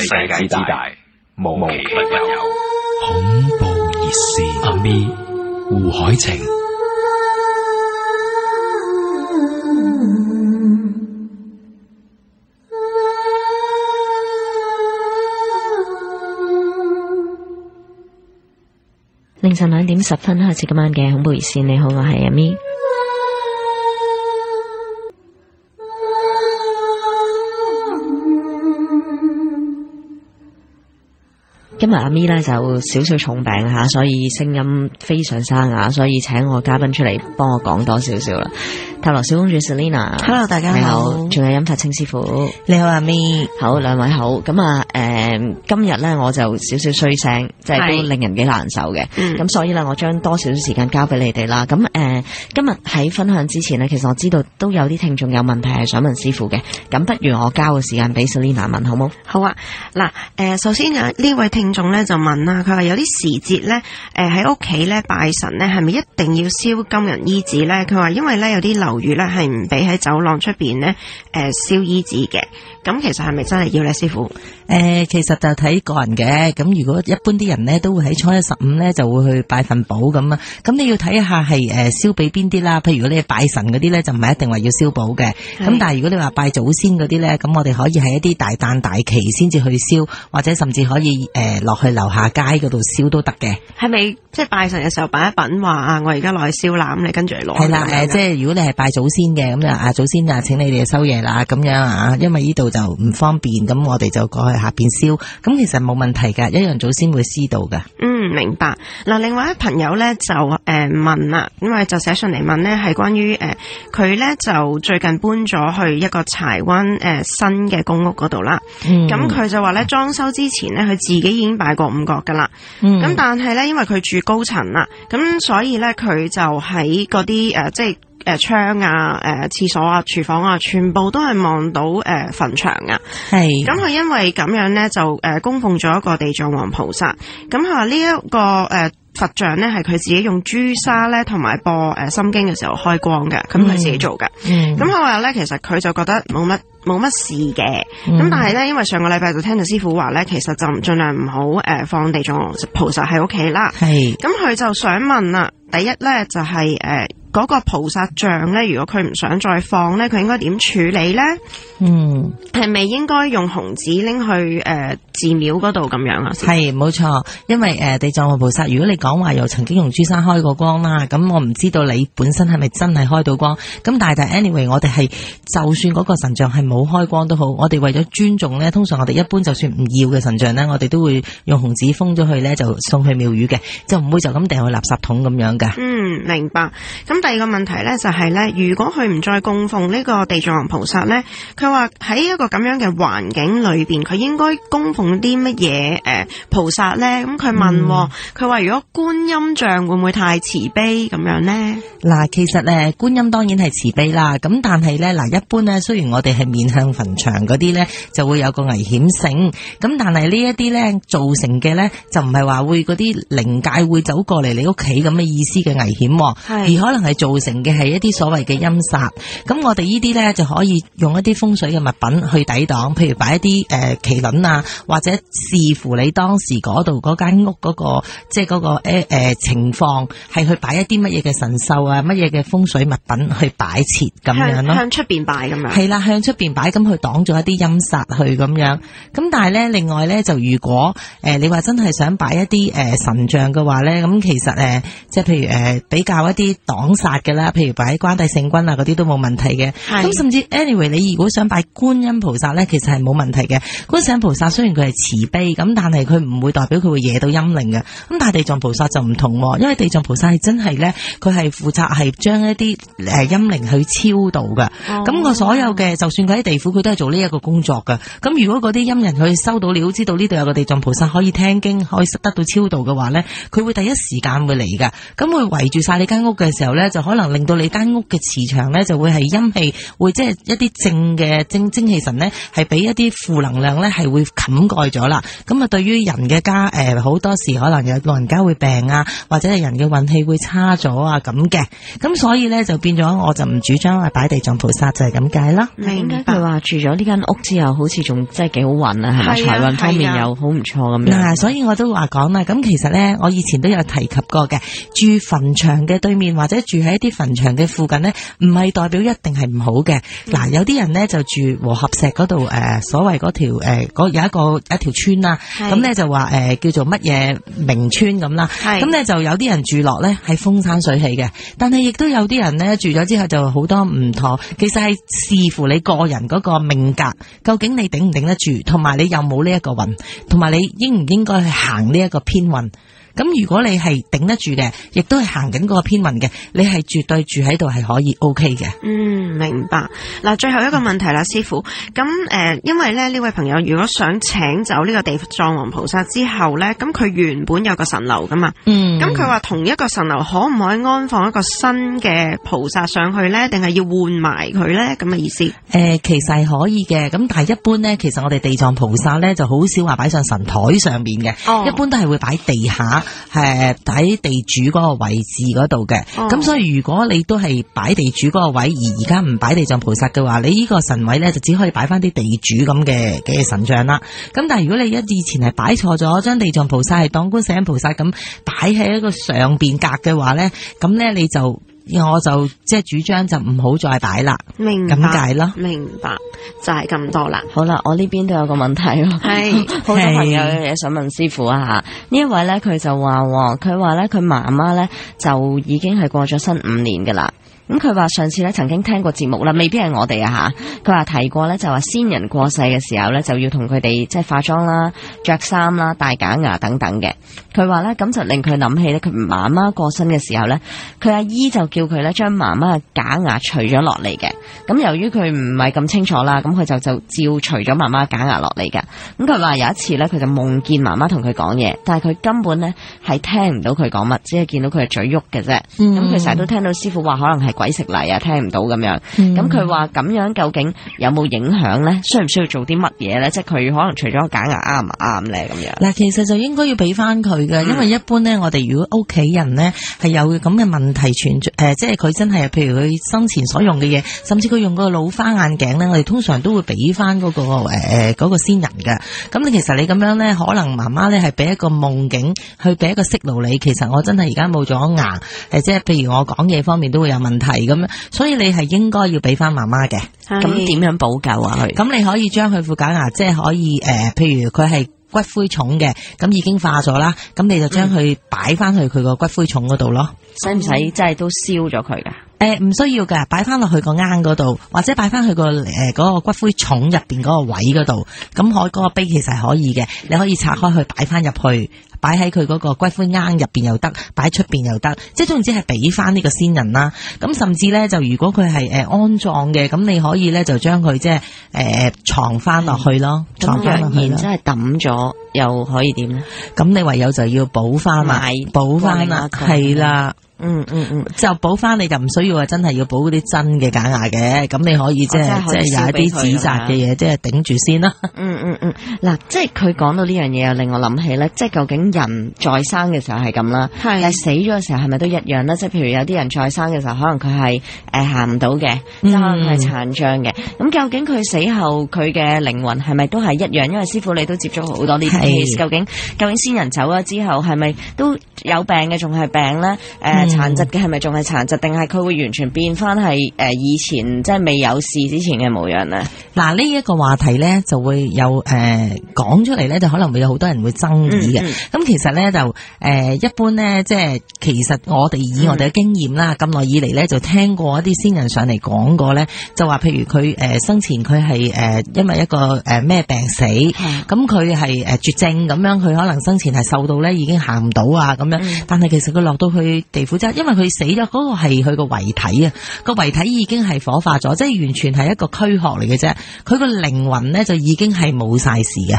世界之大，無奇不有。恐怖熱線，阿咪胡海晴。凌晨2點10分開始今晚嘅恐怖熱線。你好，我係阿咪。今日阿咪咧就少少重病吓，所以聲音非常沙啞，所以請我嘉賓出嚟幫我講多少少啦。塔羅小公主 Selena，Hello 大家好，你好，仲有音法清師傅，你好阿咪，好，兩位好。咁啊，今日咧我就少少衰聲，即係都令人幾難受嘅。咁所以咧，我將多少少時間交俾你哋啦。咁今日喺分享之前呢，其實我知道都有啲聽眾有問題係想問師傅嘅。咁不如我交個時間俾 Selena 問好冇？好啊。嗱，首先啊，呢位聽眾咧就問啦，佢話有啲時節咧，喺屋企咧拜神咧，係咪一定要燒金銀衣紙咧？佢話因為咧有啲樓宇咧係唔俾喺走廊出邊咧燒衣紙嘅。咁其實係咪真係要咧，師傅？其實就睇個人嘅。咁如果一般啲人咧，都會喺初一15咧就會去拜份寶咁啊。咁你要睇下係燒俾邊啲啦。譬如如果你係拜神嗰啲咧，就唔係一定話要燒寶嘅。咁但係如果你話拜祖先嗰啲咧，咁我哋可以喺一啲大誕大旗先至去燒，或者甚至可以落去樓下街嗰度燒都得嘅。係咪即係拜神嘅時候擺一品話啊？我而家落去燒啦，咁你跟住嚟攞。係啦，即係如果你係拜祖先嘅，咁就祖先啊，請你哋收嘢啦，咁樣啊，因為呢度就唔方便，咁我哋就過去下邊燒，咁其實冇問題㗎，一樣祖先會知道㗎。明白。嗱，另外一朋友咧就問啦，因為就寫上嚟問咧，係關於佢咧就最近搬咗去一個柴灣新嘅公屋嗰度啦。咁佢就話咧裝修之前咧，佢自己已經拜過五角㗎啦。咁但係咧，因為佢住高層啦，咁所以咧佢就喺嗰啲即係窗啊、廁所啊、廚房啊，全部都係望到墳場啊。係。咁佢因為咁樣咧，就供奉咗一個地藏王菩薩。咁佢話呢一個佛像咧，係佢自己用朱砂咧，同埋播心經嘅時候開光嘅。咁佢自己做嘅。咁佢話咧，其實佢就覺得冇乜事嘅。咁但係咧，因為上個禮拜就聽到師傅話咧，其實就盡量唔好放地藏王菩薩喺屋企啦。係。咁佢就想問啦，第一咧就係嗰個菩薩像咧，如果佢唔想再放咧，佢應該點處理咧？係咪應該用紅紙拎去寺廟嗰度咁樣啊？係，冇錯。因為地藏王菩薩，如果你講話又曾經用朱砂開過光啦，咁我唔知道你本身係咪真係開到光。咁但係 anyway， 我哋係就算嗰個神像係冇開光都好，我哋為咗尊重咧，通常我哋一般就算唔要嘅神像咧，我哋都會用紅紙封咗佢咧，就送去廟宇嘅，就唔會就咁掟去垃圾桶咁樣㗎。明白。咁第二個問題咧就係咧，如果佢唔再供奉呢個地藏王菩薩咧，佢話喺一個咁樣嘅環境裏邊，佢應該供奉啲乜嘢菩薩咧？咁佢問，佢話如果觀音像會唔會太慈悲咁樣咧？嗱，其實觀音當然係慈悲啦，咁但係咧一般咧，雖然我哋係面向墳場嗰啲咧，就會有個危險性，咁但係呢一啲咧造成嘅咧，就唔係話會嗰啲靈界會走過嚟你屋企咁嘅意思嘅危險，而可能係造成嘅係一啲所謂嘅陰煞。咁我哋呢啲咧就可以用一啲風水嘅物品去抵擋，譬如擺一啲麒麟啊，或者視乎你當時嗰度嗰間屋嗰個即係嗰個情況，係去擺一啲乜嘢嘅神獸啊，乜嘢嘅風水物品去擺設咁樣咯。向出邊擺咁樣。係啦，向出邊擺，咁去擋咗一啲陰煞去咁樣。咁但係咧，另外咧就如果你話真係想擺一啲神像嘅話咧，咁其實即係譬如比較一啲擋煞嘅啦，譬如擺關帝聖君啊嗰啲都冇問題嘅。咁甚至 anyway， 你如果想拜觀音菩薩咧，其實係冇問題嘅。觀世音菩薩雖然佢係慈悲，咁但係佢唔會代表佢會惹到陰靈嘅。咁但係地藏菩薩就唔同，因為地藏菩薩係真係咧，佢係負責係將一啲陰靈去超度嘅。咁我所有嘅，就算佢喺地府，佢都係做呢一個工作嘅。咁如果嗰啲陰人佢收到料，知道呢度有個地藏菩薩可以聽經，可以得到超度嘅話咧，佢會第一時間會嚟㗎。咁會圍住晒你間屋嘅時候咧，咧，就可能令到你間屋嘅磁場咧就會係陰氣，會即係一啲正嘅精氣神咧係俾一啲負能量咧係會冚蓋咗啦。咁啊，對於人嘅家好多時可能有老人家會病啊，或者係人嘅運氣會差咗啊咁嘅。咁所以咧就變咗我就唔主張係擺地藏菩薩，就係咁解啦。點解佢話住咗呢間屋之後好似仲真係幾好運啊？係咪財運方面又好唔錯咁樣？嗱，所以我都話講啦，咁其實咧我以前都有提及過嘅，住墳場嘅對面或者住喺一啲墳場嘅附近咧，唔係代表一定係唔好嘅。嗱，有啲人咧就住和合石嗰度所謂嗰條有一條村啦，咁咧就話叫做乜嘢名村咁啦，咁咧就有啲人住落咧係風生水起嘅，但係亦都有啲人咧住咗之後就好多唔妥。其實係視乎你個人嗰個命格，究竟你頂唔頂得住，同埋你有冇呢一個運，同埋你應唔應該去行呢一個偏運。咁如果你係頂得住嘅，亦都係行緊嗰個偏運嘅，你係絕對住喺度係可以 OK 嘅。明白。嗱，最後一個問題啦，師傅。咁因為咧呢位朋友如果想請走呢個地藏王菩薩之後咧，咁佢原本有個神樓噶嘛。咁佢話同一個神樓可唔可以安放一個新嘅菩薩上去咧？定係要換埋佢咧？咁嘅意思？其實係可以嘅。咁但係一般咧，其實我哋地藏菩薩咧就好少話擺上神台上面嘅。一般都係會擺地下。喺地主嗰個位置嗰度嘅，咁所以如果你都係擺地主嗰個位，而家唔擺地藏菩薩嘅話，你呢個神位咧就只可以擺翻啲地主咁嘅神像啦。咁但係如果你以前係擺錯咗，將地藏菩薩係當觀世音菩薩咁擺喺一個上邊格嘅話咧，咁咧我就即係主張就唔好再擺啦，明白，咁解咯。明白，就係咁多啦。好啦，我呢邊都有個問題咯，係好多朋友有嘢想問師傅啊吓。呢一位咧佢就話，佢話咧佢媽媽咧就已經係過咗身5年噶啦。咁佢話上次咧曾經聽過節目啦，未必係我哋啊吓。佢話提過咧就話先人過世嘅時候咧就要同佢哋即係化妝啦、着衫啦、戴假牙等等嘅。佢話咧咁就令佢諗起咧佢媽媽過身嘅時候咧，佢阿姨就叫佢咧將媽媽嘅假牙除咗落嚟嘅。咁由於佢唔係咁清楚啦，咁佢就照除咗媽媽假牙落嚟嘅。咁佢話有一次咧佢就夢見媽媽同佢講嘢，但係佢根本咧係聽唔到佢講乜，只係見到佢嘅嘴喐嘅啫。咁佢成日都聽到師傅話可能係鬼食泥啊，聽唔到咁樣。咁佢話咁樣究竟有冇影響咧？需唔需要做啲乜嘢咧？即係佢可能除咗個假牙啱唔啱咧？咁樣嗱，其實就應該要俾翻佢嘅，因為一般咧，我哋如果屋企人咧係有咁嘅問題存在，即係佢真係譬如佢生前所用嘅嘢，甚至佢用個老花眼鏡咧，我哋通常都會俾翻嗰個先人嘅。咁其實你咁樣咧，可能媽媽咧係俾一個夢境去俾一個息怒你，其實我真係而家冇咗牙，即係譬如我講嘢方面都會有問題咁樣，所以你係應該要俾翻媽媽嘅。咁點樣補救啊？佢咁你可以將佢副假牙，即係可以譬如佢係骨灰重嘅，咁已經化咗啦，咁你就將佢擺翻去佢個骨灰重嗰度咯。使唔使即係都燒咗佢噶？唔需要噶，擺翻落去個罌嗰度，或者擺翻去個嗰個骨灰重入邊嗰個位嗰度，咁嗰個碑其實係可以嘅，你可以拆開去擺翻入去，擺喺佢嗰個骨灰罌入邊又得，擺出邊又得，即係總之係俾翻呢個先人啦。咁甚至咧就如果佢係安葬嘅，咁你可以咧就將佢即係藏翻落去咯，藏翻落去咯。真係抌咗又可以點咧？咁你唯有就要補翻啦，補翻啦，係啦。就補翻，你就唔需要話真係要補嗰啲真嘅假牙嘅，咁你可以即係有一啲紙紮嘅嘢，即係頂住先啦。嗱，即係佢講到呢樣嘢，又令我諗起咧，即係究竟人在生嘅時候係咁啦，但係死咗嘅時候係咪都一樣咧？即係譬如有啲人在生嘅時候，可能佢係行唔到嘅，即係可能係殘障嘅。咁究竟佢死後佢嘅靈魂係咪都係一樣？因為師傅你都接觸好多呢啲 case，究竟先人走咗之後係咪都有病嘅，仲係病咧？殘疾嘅係咪仲係殘疾，定係佢會完全變翻係以前即係未有事之前嘅模樣咧？嗱，呢一個話題咧就會有講出嚟咧，就可能會有好多人會爭議嘅。咁其實咧就一般咧，即係其實我哋以我哋嘅經驗啦，咁耐以嚟咧就聽過一啲先人上嚟講過咧，就話譬如佢生前佢係因為一個咩病死，咁佢係絕症咁樣，佢可能生前係瘦到咧已經行唔到啊咁樣，但係其實佢落到去地府府之後，因為佢死咗嗰個係佢個遺體啊，個遺體已經係火化咗，即係完全係一個軀殼嚟嘅啫。佢個靈魂咧就已經係冇晒事嘅，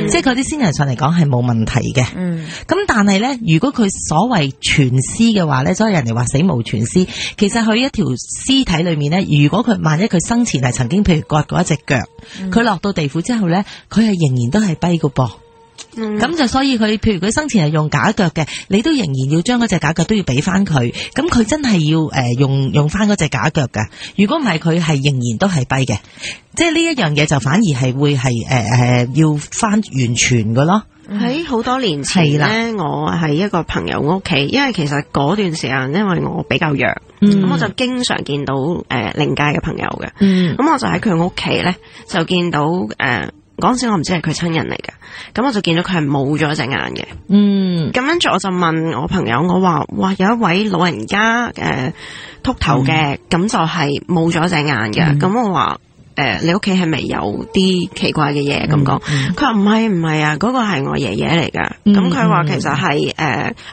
即係佢啲先人上嚟講係冇問題嘅。咁但係咧，如果佢所謂全屍嘅話咧，所以人哋話死無全屍，其實佢一條屍體裏面咧，如果佢萬一佢生前係曾經譬如割過一隻腳，佢落到地府之後咧，佢係仍然都係跛㗎噃。咁就所以佢譬如佢生前係用假腳嘅，你都仍然要將嗰隻假腳都要俾翻佢。咁佢真係要用翻嗰隻假腳㗎。如果唔係，佢係仍然都係跛嘅。即係呢一樣嘢就反而係會係要翻完全㗎咯。喺好多年前咧，我喺一個朋友屋企，因為其實嗰段時間因為我比較弱，咁我就經常見到靈界嘅朋友嘅。咁我就喺佢屋企咧，就見到嗰陣時我唔知係佢親人嚟嘅，咁我就見到佢係冇咗隻眼嘅。咁跟住我就問我朋友，我話：哇，有一位老人家禿頭嘅，咁就係冇咗隻眼嘅。咁我話：你屋企係咪有啲奇怪嘅嘢咁講？佢話唔係啊，嗰個係我爺爺嚟噶。咁佢話其實係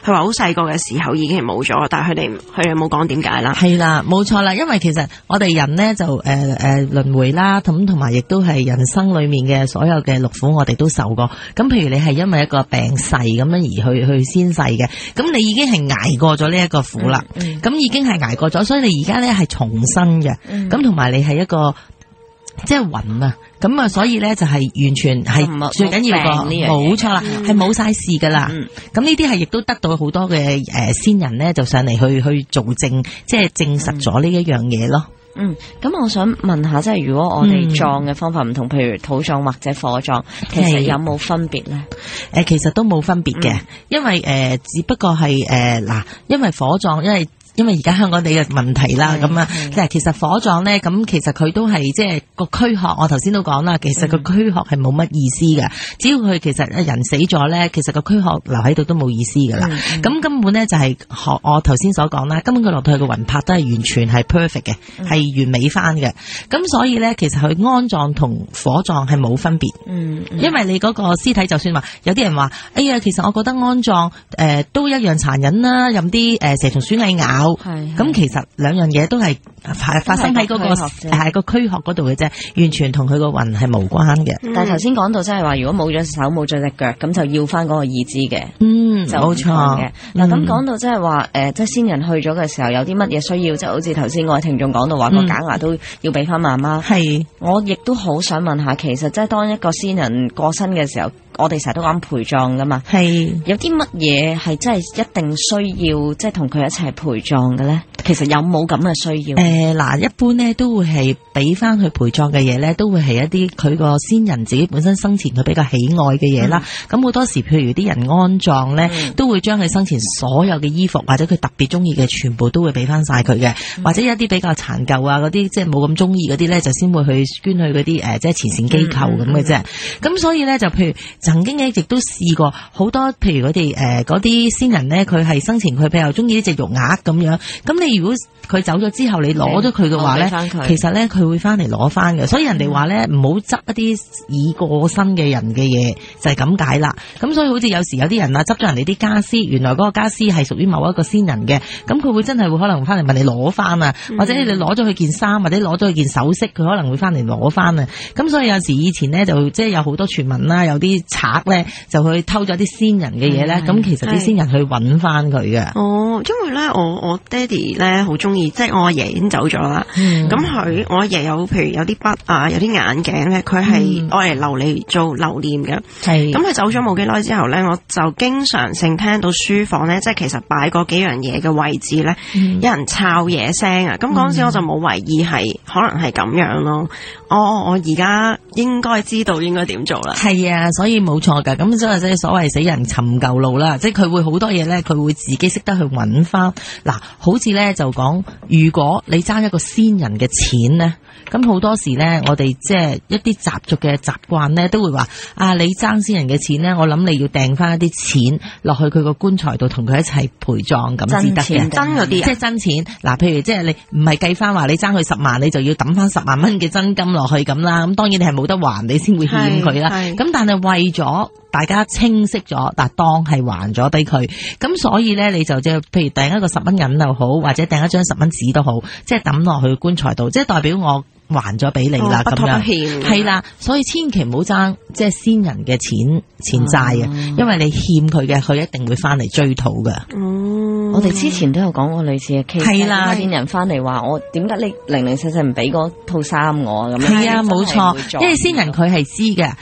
佢話好細個嘅時候已經係冇咗，但係佢哋冇講點解啦。係啦，冇錯啦，因為其實我哋人咧就輪迴啦，咁同埋亦都係人生裏面嘅所有嘅六苦，我哋都受過。咁譬如你係因為一個病逝咁樣而去先逝嘅，咁你已經係捱過咗呢一個苦啦，咁已經係捱過咗，所以你而家咧係重生嘅，咁同埋你係一個。即係暈啊，咁啊，所以咧就係完全係最緊要個，冇錯啦，係冇晒事噶啦。咁呢啲係亦都得到好多嘅先人咧，就上嚟去做證，即係證實咗呢一樣嘢咯。咁我想問下，即係如果我哋葬嘅方法唔同，譬如土葬或者火葬，其實有冇分別咧？其實都冇分別嘅，因為只不過係嗱，因為火葬，因為而家香港地嘅問題啦，咁啊，其實火葬咧，咁其實佢都係即係個軀殼，我頭先都講啦，其實個軀殼係冇乜意思嘅，只要佢其實人死咗咧，其實個軀殼留喺度都冇意思噶啦。咁根本咧就係學我頭先所講啦，根本佢落到去個魂魄都係完全係 perfect 嘅，係完美翻嘅。咁所以咧，其實佢安葬同火葬係冇分別。因為你嗰個屍體就算話有啲人話，哎呀，其實我覺得安葬都一樣殘忍啦，任啲蛇蟲鼠蟻咬。咁其實兩樣嘢都係發生喺嗰個係個軀殼嗰度嘅啫，完全同佢個魂係無關嘅。但係頭先講到即係話，如果冇咗手冇咗隻腳，咁就要翻嗰個意志嘅。就冇錯嘅。嗱，咁講到即係話即係先人去咗嘅時候，有啲乜嘢需要，即係好似頭先我哋聽眾講到話個假牙都要俾翻媽媽。係，我亦都好想問下，其實即係當一個先人過身嘅時候，我哋成日都講陪葬噶嘛，係有啲乜嘢係真係一定需要即係同佢一齊陪葬嘅咧？其實有冇咁嘅需要？嗱，一般咧都會係俾翻佢陪葬嘅嘢咧，都會係一啲佢個先人自己本身生前佢比較喜愛嘅嘢啦。咁好多時譬如啲人安葬咧，都會將佢生前所有嘅衣服或者佢特別中意嘅全部都會俾翻晒佢嘅，或者一啲比較殘舊啊嗰啲即係冇咁中意嗰啲咧，就先會去捐去嗰啲即係慈善機構咁嘅啫。咁所以咧就譬如曾經咧亦都試過好多，譬如佢哋嗰啲先人咧，佢係生前佢比較中意呢隻玉鴨咁樣，咁你如果佢走咗之後，你攞咗佢嘅話咧，其實咧佢會翻嚟攞翻嘅。所以人哋話咧，唔好執一啲已過身嘅人嘅嘢，就係咁解啦。咁所以好似有時有啲人啊，執咗人哋啲家私，原來嗰個家私係屬於某一個先人嘅，咁佢會真係會可能翻嚟問你攞翻啊，或者你攞咗佢件衫，或者攞咗佢件首飾，佢可能會翻嚟攞翻啊。咁所以有時以前咧就即係有好多傳聞啦，有啲賊咧就去偷咗啲先人嘅嘢咧，咁其實啲先人去揾翻佢嘅。哦，因為咧我爹哋咧好中意，即係我阿爺已經走咗啦。咁我阿爺有譬如有啲筆啊，有啲眼鏡咧，佢係愛嚟嚟做留念嘅。係咁佢走咗冇幾耐之後咧，我就經常性聽到書房咧，即係其實擺嗰幾樣嘢嘅位置咧，有人抄嘢聲啊。咁嗰陣時我就冇懷疑係可能係咁樣咯。我而家應該知道應該點做啦。係啊，所以冇錯噶。咁即係所謂死人尋舊路啦，即係佢會好多嘢咧，佢會自己識得去揾翻。嗱，好似咧就講，如果你爭一個先人嘅錢咧，咁好多時咧，我哋即係一啲習俗嘅習慣咧，都會話啊，你爭先人嘅錢咧，我諗你要掟翻一啲錢落去佢個棺材度同佢一齊陪葬咁至得嘅，真嗰啲即係真錢。嗱，譬如即係你唔係計翻話你爭佢10萬，你就要抌翻10萬蚊嘅真金落去咁啦。咁當然你係冇得還，你先會欠佢啦。咁但係為咗大家清晰咗，但當係還咗俾佢，咁所以咧你就即係譬如掟一個10蚊銀又好，或者掟一張10蚊紙都好，即係抌落去棺材度，即係代表我還咗俾你啦，咁樣係啦，所以千祈唔好爭即係先人嘅錢債啊，因為你欠佢嘅，佢一定會翻嚟追討嘅。我哋之前都有講過類似嘅 case， 係啦，先人翻嚟話我點解你零零細細唔俾嗰套衫我咁樣？係啊，冇錯，因為先人佢係知嘅。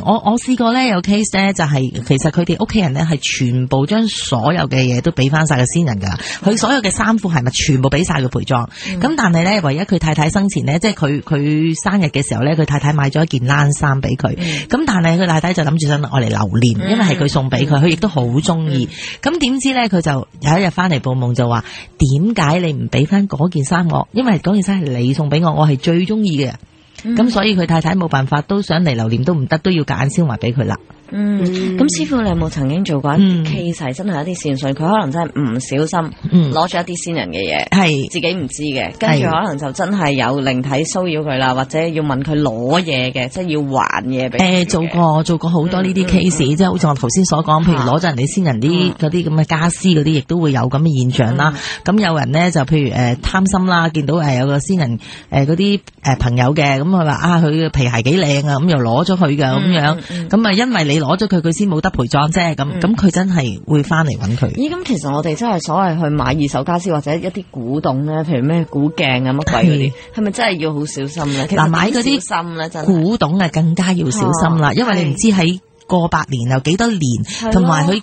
我試過咧有 case 咧，就係其實佢哋屋企人咧係全部將所有嘅嘢都俾翻晒個先人噶，佢所有嘅衫褲係咪全部俾晒佢陪葬？咁但係咧，唯一佢太太生前咧，即係佢生日嘅時候咧，佢太太買咗一件冷衫俾佢。咁但係佢太太就諗住想我嚟留念，因為係佢送俾佢，佢亦都好中意。咁點知咧，佢就有一日翻嚟報夢就話：點解你唔俾翻嗰件衫我？因為嗰件衫係你送俾我，我係最中意嘅。咁所以佢太太冇辦法，都想嚟留念都唔得，都要夾硬先還俾佢啦。咁師傅你有冇曾經做過一啲 case 真係一啲善信，佢可能真係唔小心攞咗一啲先人嘅嘢，係自己唔知嘅，跟住可能就真係有靈體騷擾佢啦，或者要問佢攞嘢嘅，即係要還嘢俾佢。做過好多呢啲 case，即係好似我頭先所講，譬如攞咗人哋先人啲嗰啲咁嘅家私嗰啲，亦都會有咁嘅現象啦。咁有人咧就譬如貪心啦，見到有個先人嗰啲朋友嘅，咁佢話啊佢嘅皮鞋幾靚啊，咁又攞咗佢㗎咁樣，咁啊因為你攞咗佢先冇得陪葬啫，咁佢真係會翻嚟揾佢。咦，咁其實我哋真係所謂去買二手家私或者一啲古董咧，譬如咩古鏡啊乜鬼嗰啲，係咪真係要好小心咧？嗱，買嗰啲古董啊，更加要小心啦，因為你唔知喺過百年又幾多年，同埋佢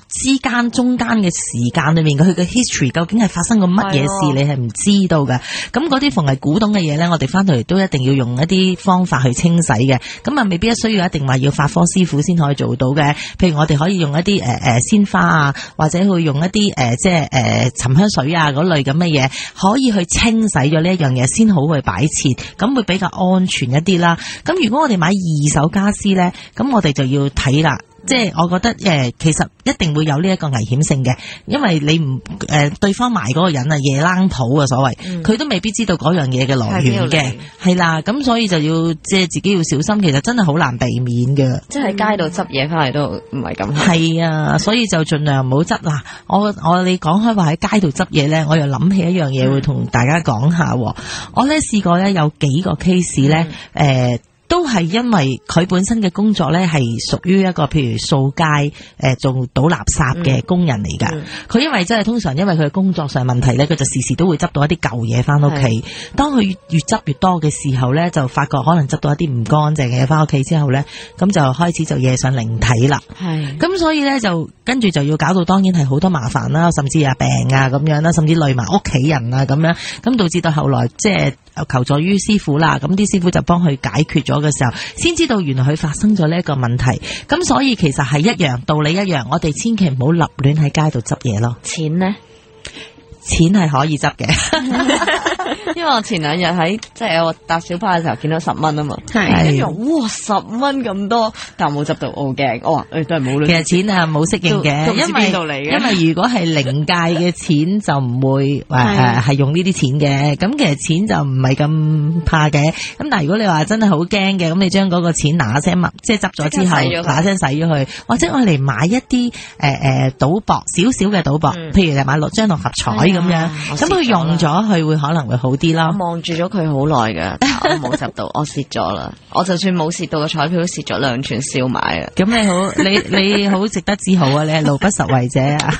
中間嘅時間裏面佢嘅 history 究竟係發生過乜嘢事，你係唔知道嘅。咁嗰啲逢係古董嘅嘢咧，我哋翻到嚟都一定要用一啲方法去清洗嘅。咁啊，未必需要一定話要法科師傅先可以做到嘅。譬如我哋可以用一啲鮮花啊，或者去用一啲即係沉香水啊嗰類咁嘅嘢，可以去清洗咗呢一樣嘢先好去擺設，咁會比較安全一啲啦。咁如果我哋買二手家私咧，咁我哋就要睇啦。即係我覺得其實一定會有呢一個危險性嘅，因為你唔對方賣嗰個人啊夜冷鋪啊所謂，佢都未必知道嗰樣嘢嘅來源嘅，係啦，咁所以就要即係自己要小心，其實真係好難避免嘅。即係喺街度執嘢翻嚟都唔係咁。係啊，所以就盡量唔好執啦。我你講開話喺街度執嘢咧，我又諗起一樣嘢會同大家講下。我咧試過咧有幾個 case 咧，都係因為佢本身嘅工作咧係屬於一個譬如掃街做倒垃圾嘅工人嚟㗎。佢因為真係通常因為佢嘅工作上問題咧，佢就時時都會執到一啲舊嘢翻屋企。當佢越執越多嘅時候咧，就發覺可能執到一啲唔乾淨嘅嘢翻屋企之後咧，咁就開始就惹上靈體啦。咁所以咧就跟住就要搞到當然係好多麻煩啦，甚至病啊咁樣啦，甚至累埋屋企人啊咁樣，咁導致到後來即係求助於師傅啦。咁啲師傅就幫佢解決咗嘅時候，先知道原來佢發生咗呢一個問題。咁所以其實係一樣道理一樣，我哋千祈唔好立亂喺街度執嘢咯。錢呢？錢係可以執嘅，因為我前兩日喺即係我搭小巴嘅時候見到10蚊啊嘛，跟住哇10蚊咁多，但冇執到我驚，我話都係冇亂。其實錢啊冇適應嘅，因為如果係靈界嘅錢就唔會係用呢啲錢嘅，咁其實錢就唔係咁怕嘅。咁但係如果你話真係好驚嘅，咁你將嗰個錢嗱一聲即係執咗之後嗱一聲使咗佢，或者我嚟買一啲賭博少少嘅賭博，譬如你買張六合彩。咁樣，咁佢用咗佢會可能會好啲咯。我望住咗佢好耐㗎，但我冇執到，我蝕咗啦。我就算冇蝕到個彩票，都蝕咗2串燒賣啊！咁你好，你好值得自豪啊！你係路不拾遺者啊！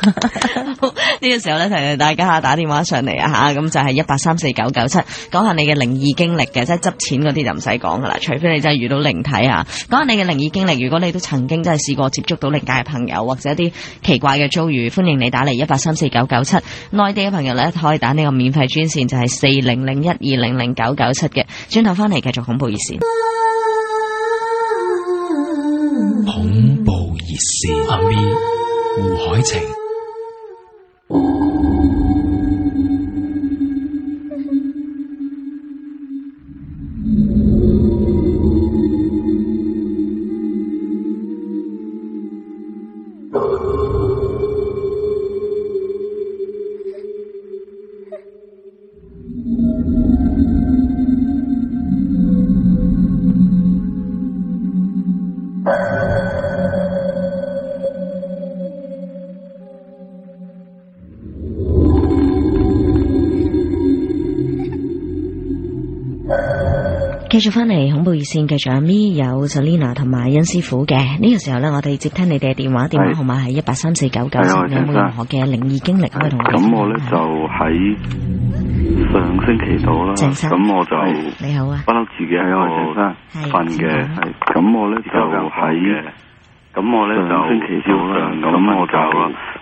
呢個時候咧，提醒大家打電話上嚟啊嚇，咁就係1834997，講下你嘅靈異經歷嘅，即係執錢嗰啲就唔使講噶啦，除非你真係遇到靈體啊。講下你嘅靈異經歷，如果你都曾經真係試過接觸到靈界嘅朋友，或者一啲奇怪嘅遭遇，歡迎你打嚟1834997，內地嘅朋友咧可以打呢個免費專線，就係4001200997嘅。轉頭翻嚟繼續恐怖熱線。恐怖熱線，阿咪胡海晴。繼續翻嚟恐怖熱線，繼續阿咪有 Selina 同埋殷師傅嘅呢個時候呢，我哋接聽你哋嘅電話號碼係1834993，有冇任何嘅靈異經歷可以同我哋分享？咁我咧就喺上星期度啦，咁我就你好啊，不嬲自己喺度瞓嘅，係咁我咧就喺咁我咧就上星期度啦，咁我就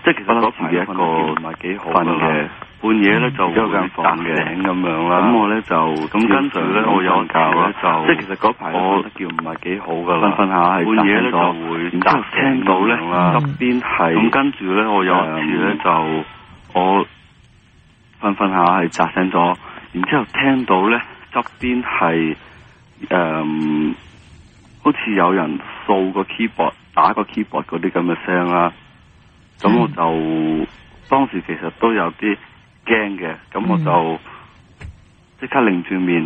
即係其實我自己一個唔係幾好瞓嘅。半夜咧就會扎醒咁樣啦，咁我咧就咁跟住咧我有覺咧就即係其實嗰排我叫唔係幾好噶啦，瞓下係半夜咧就會扎聽到咧側邊係咁跟住咧我有一次咧就我瞓下係扎醒咗，然之後聽到咧側邊係好似有人掃個 keyboard 打個 keyboard 嗰啲咁嘅聲啦，咁我就當時其實都有啲驚嘅，咁我就即刻擰住面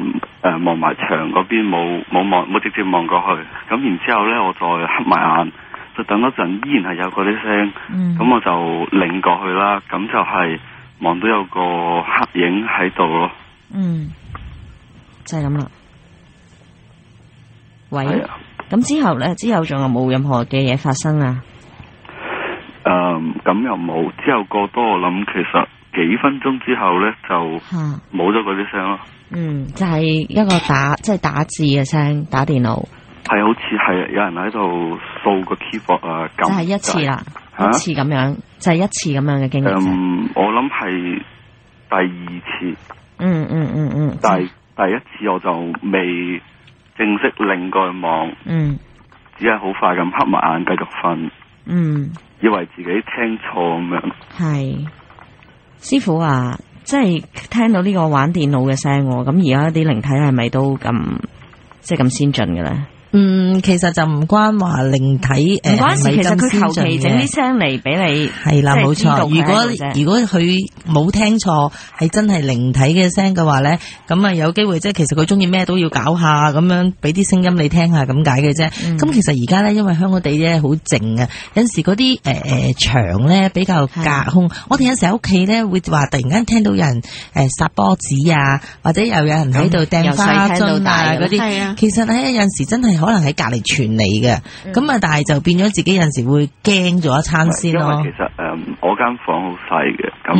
望埋牆嗰邊，冇直接望過去。咁然之後咧，我再黑埋眼，就等嗰陣依然係有嗰啲聲。咁我就擰過去啦，咁就係望到有個黑影喺度咯。就係咁啦。喂，咁之後咧，之後仲有冇任何嘅嘢發生啊？咁又冇，之後過多我諗其實幾分鐘之後咧就冇咗嗰啲聲咯。就係一個即係打字嘅聲，打電腦。係好似係有人喺度掃個 keyboard 啊，撳。就係一次啦，一次咁樣，就係一次咁樣嘅經歷。我諗係第二次。但係第一次我就未正式擰過去望。只係好快咁黑埋眼繼續瞓。以為自己聽錯咁樣。係師傅啊，即係聽到呢個玩電腦嘅聲，咁而家啲靈體係咪都咁即係咁先進嘅咧？其實就唔關話靈體唔關事，其實佢求其整啲聲嚟俾你，係啦，冇錯。如果佢冇聽錯，係真係靈體嘅聲嘅話咧，咁啊有機會即係其實佢中意咩都要搞下，咁樣俾啲聲音你聽下咁解嘅啫。咁其實而家咧，因為香港地咧好靜啊，有陣時嗰啲牆咧比較隔空，我哋有時喺屋企咧會話突然間聽到有人撒波子啊，或者又有人喺度掟花樽啊嗰啲，其實咧有陣時真係可能喺隔離傳嚟嘅，咁但係就變咗自己有陣時會驚咗一餐先咯。因為其實我間房好細嘅，咁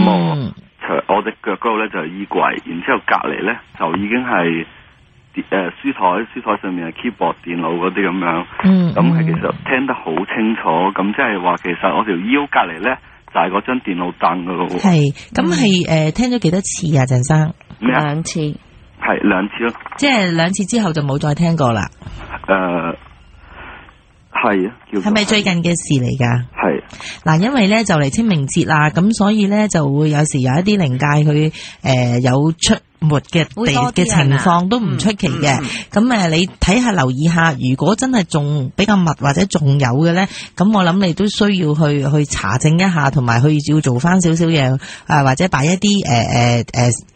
我隻腳嗰度咧就係衣櫃，然之後隔離咧就已經係書台上面係 keyboard 電腦嗰啲咁樣，咁係其實聽得好清楚，咁即係話其實我條腰隔離咧就係嗰張電腦凳噶咯。係，咁係聽咗幾多次啊，鄭生？2次。係2次咯。即係2次之後就冇再聽過啦。係啊，係咪最近嘅事嚟㗎？係嗱，因為咧就嚟清明節啦，咁所以咧就會有時有一啲靈界佢有出沒嘅情況都唔出奇嘅。咁你睇下留意下，如果真係仲比較密或者仲有嘅咧，咁我諗你都需要去查證一下，同埋去要做翻少少嘢，或者擺一啲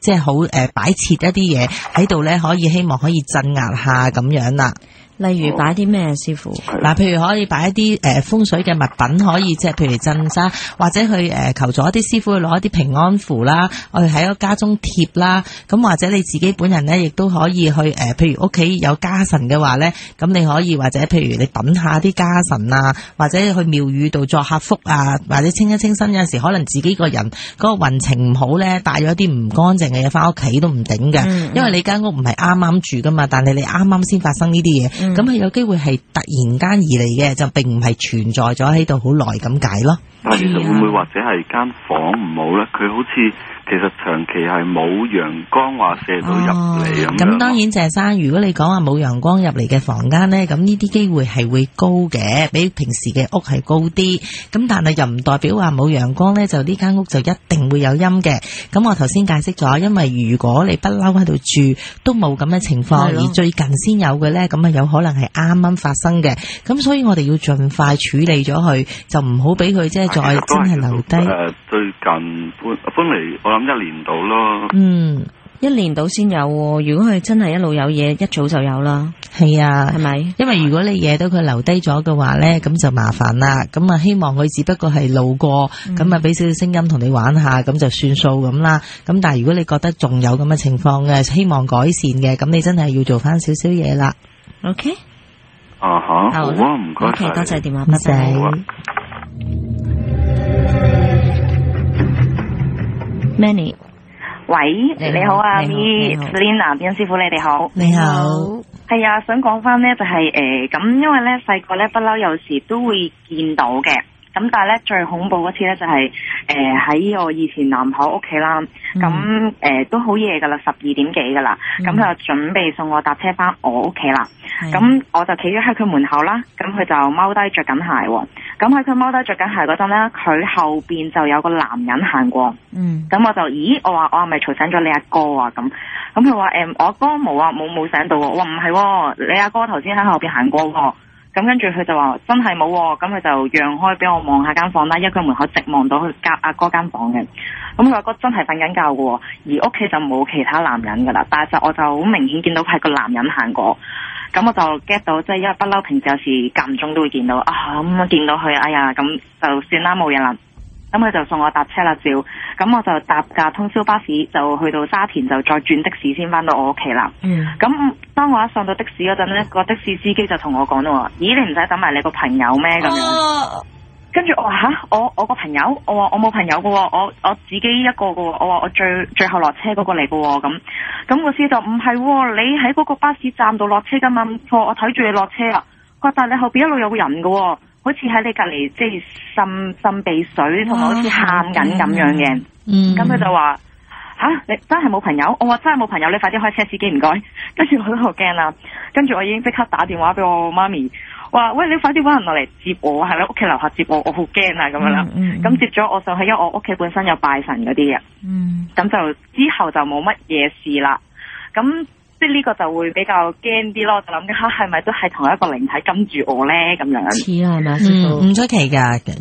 即係好擺設一啲嘢喺度咧，可以希望可以鎮壓下咁樣啦。例如擺啲咩師傅？嗱，譬如可以擺一啲風水嘅物品，可以即係譬如鎮沙，或者去求助一啲師傅去攞一啲平安符啦，我哋喺個家中貼啦。咁或者你自己本人咧，亦都可以去譬如屋企有家神嘅話咧，咁你可以或者譬如你品下啲家神啊，或者去廟宇度作下福啊，或者清一清身。有陣時可能自己個人嗰個運程唔好咧，帶咗啲唔乾淨嘅嘢翻屋企都唔頂嘅，因為你間屋唔係啱啱住噶嘛，但係你啱啱先發生呢啲嘢。咁係有機會係突然間而嚟嘅，就並唔係存在咗喺度好耐咁解咯。但係其實會唔會或者係間房唔好咧？佢好似其實長期係冇陽光話射到入嚟咁。咁當然謝生，如果你講話冇陽光入嚟嘅房間咧，咁呢啲機會係會高嘅，比平時嘅屋係高啲。咁但係又唔代表話冇陽光咧，就呢間屋就一定會有陰嘅。咁我頭先解釋咗，因為如果你不嬲喺度住都冇咁嘅情況，而最近先有嘅咧，咁啊有可能係啱啱發生嘅。咁所以我哋要盡快處理咗佢，就唔好俾佢即係再真係留低。最近搬嚟，我諗1年到咯。1年到先有喎，如果佢真係一路有嘢，一早就有啦。係啊，係咪？因為如果你惹到佢留低咗嘅話咧，咁就麻煩啦。咁啊，希望佢只不過係路過，咁啊俾少少聲音同你玩下，咁就算數咁啦。咁但係如果你覺得仲有咁嘅情況嘅，希望改善嘅，咁你真係要做翻少少嘢啦。OK。好啊，唔該晒。OK， 多謝電話，唔使。Manny， 喂，你好啊，Selina，邊師傅你哋好。你好。係啊，想講翻咧就係咁，因為咧細個咧不嬲有時都會見到嘅，咁但係咧最恐怖嗰次咧就係喺我以前男朋友屋企啦，咁都好夜噶啦，12點幾噶啦，咁佢就準備送我搭車翻我屋企啦，咁我就企咗喺佢門口啦，咁佢就踎低着緊鞋喎，咁喺佢踎低着緊鞋嗰陣咧，佢後邊就有個男人行過，咁我就我話我係咪嘈醒咗你阿哥啊？咁佢話我阿哥冇啊，冇醒到喎，我話唔係喎，你阿哥頭先喺後邊行過喎。咁跟住佢就話真係冇喎，咁佢就讓開俾我望下間房啦，因為佢門口直望到佢阿哥間房嘅。咁佢阿哥真係瞓緊覺嘅喎，而屋企就冇其他男人噶啦，但係我就好明顯見到係個男人行過。咁我就 get 到，即係因為不嬲平時有時間唔中都會見到咁見到佢，哎呀咁就算啦，冇嘢啦。咁佢就送我搭車啦，咁我就搭架通宵巴士就去到沙田，就再轉的士先翻到我屋企啦。咁當我一上到的士嗰陣呢，個的士司機就同我講咯，咦，你唔使等埋你個朋友咩咁樣？跟住我話吓，我個朋友，我話我冇朋友嘅喎，我自己一個嘅喎，我話我最後落車嗰個嚟嘅喎，咁個司機就唔係喎，你喺嗰個巴士站度落車㗎嘛，我睇住你落車啊，佢話但係你後邊一路有個人嘅喎。好似喺你隔籬，即係滲鼻水，同埋好似喊緊咁樣嘅。咁佢就話你真係冇朋友？我話真係冇朋友，你快啲開車，司機唔該。跟住我都好驚啦，跟住我已經即刻打電話俾我媽咪，話喂，你快啲搵人落嚟接我，係咪屋企樓下接我？我好驚啊咁樣啦。咁接咗我上去，因為我屋企本身有拜神嗰啲嘅。咁就之後就冇乜嘢事啦。咁即係呢個就會比較驚啲咯，就諗緊係咪都係同一個靈體跟住我咧咁樣？似啦係咪？唔出奇噶，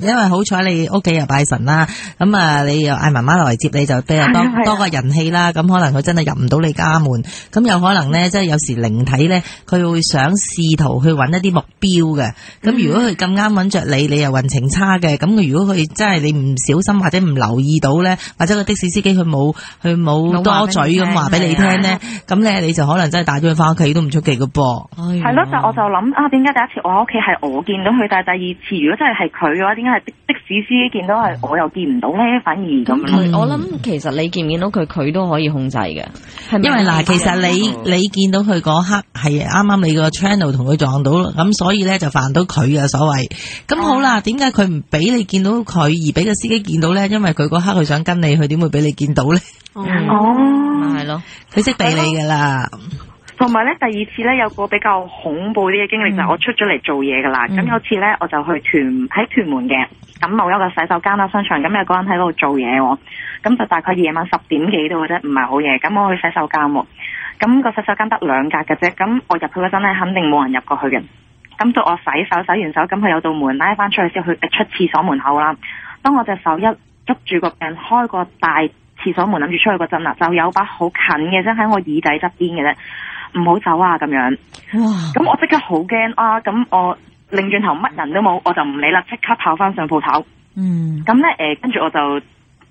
因為好彩你屋企又拜神啦，咁啊你又嗌媽媽落嚟接你，就比較多個人氣啦。咁可能佢真係入唔到你家門，咁有可能咧，即係有時靈體咧，佢會想試圖去揾一啲目標嘅。咁如果佢咁啱揾着你，你又運程差嘅，咁如果佢真係你唔小心或者唔留意到咧，或者個的士司機佢冇多嘴咁話俾你聽咧，咁咧你就可能真係帶咗佢翻屋企都唔出奇噶噃。係咯，但我就諗點解第一次我喺屋企係我見到佢，但係第二次如果真係佢嘅話，點解係的士司機見到係我又見唔到咧？反而咁我諗其實你見唔見到佢都可以控制嘅，因為嗱，其實你見到佢嗰刻係啱啱你個 channel 同佢撞到，咁所以咧就犯到佢嘅所謂。咁好啦，點解佢唔俾你見到佢，而俾個司機見到咧？因為佢嗰刻佢想跟你，佢點會俾你見到咧？係咯，佢識避你噶啦。同埋咧，第二次咧有個比較恐怖啲嘅經歷，就係我出咗嚟做嘢噶啦。咁有次咧，我就去喺屯門嘅，咁某一個洗手間啦商場，咁有個人喺度做嘢喎，咁就大概夜晚10點幾度嘅啫，唔係好夜。咁我去洗手間喎，咁個洗手間得2格嘅啫，咁我入去嗰陣咧，肯定冇人入過去嘅。咁到我洗完手，咁佢有道門拉翻出去之後，去出廁所門口啦。當我隻手一捉住個柄，開個大廁所門諗住出去嗰陣啦，就有把好近嘅啫，喺我耳仔側邊嘅啫。唔好走啊！咁樣，咁我即刻好驚啊！咁我擰轉頭乜人都冇，我就唔理啦，即刻跑翻上鋪頭。咁咧跟住我就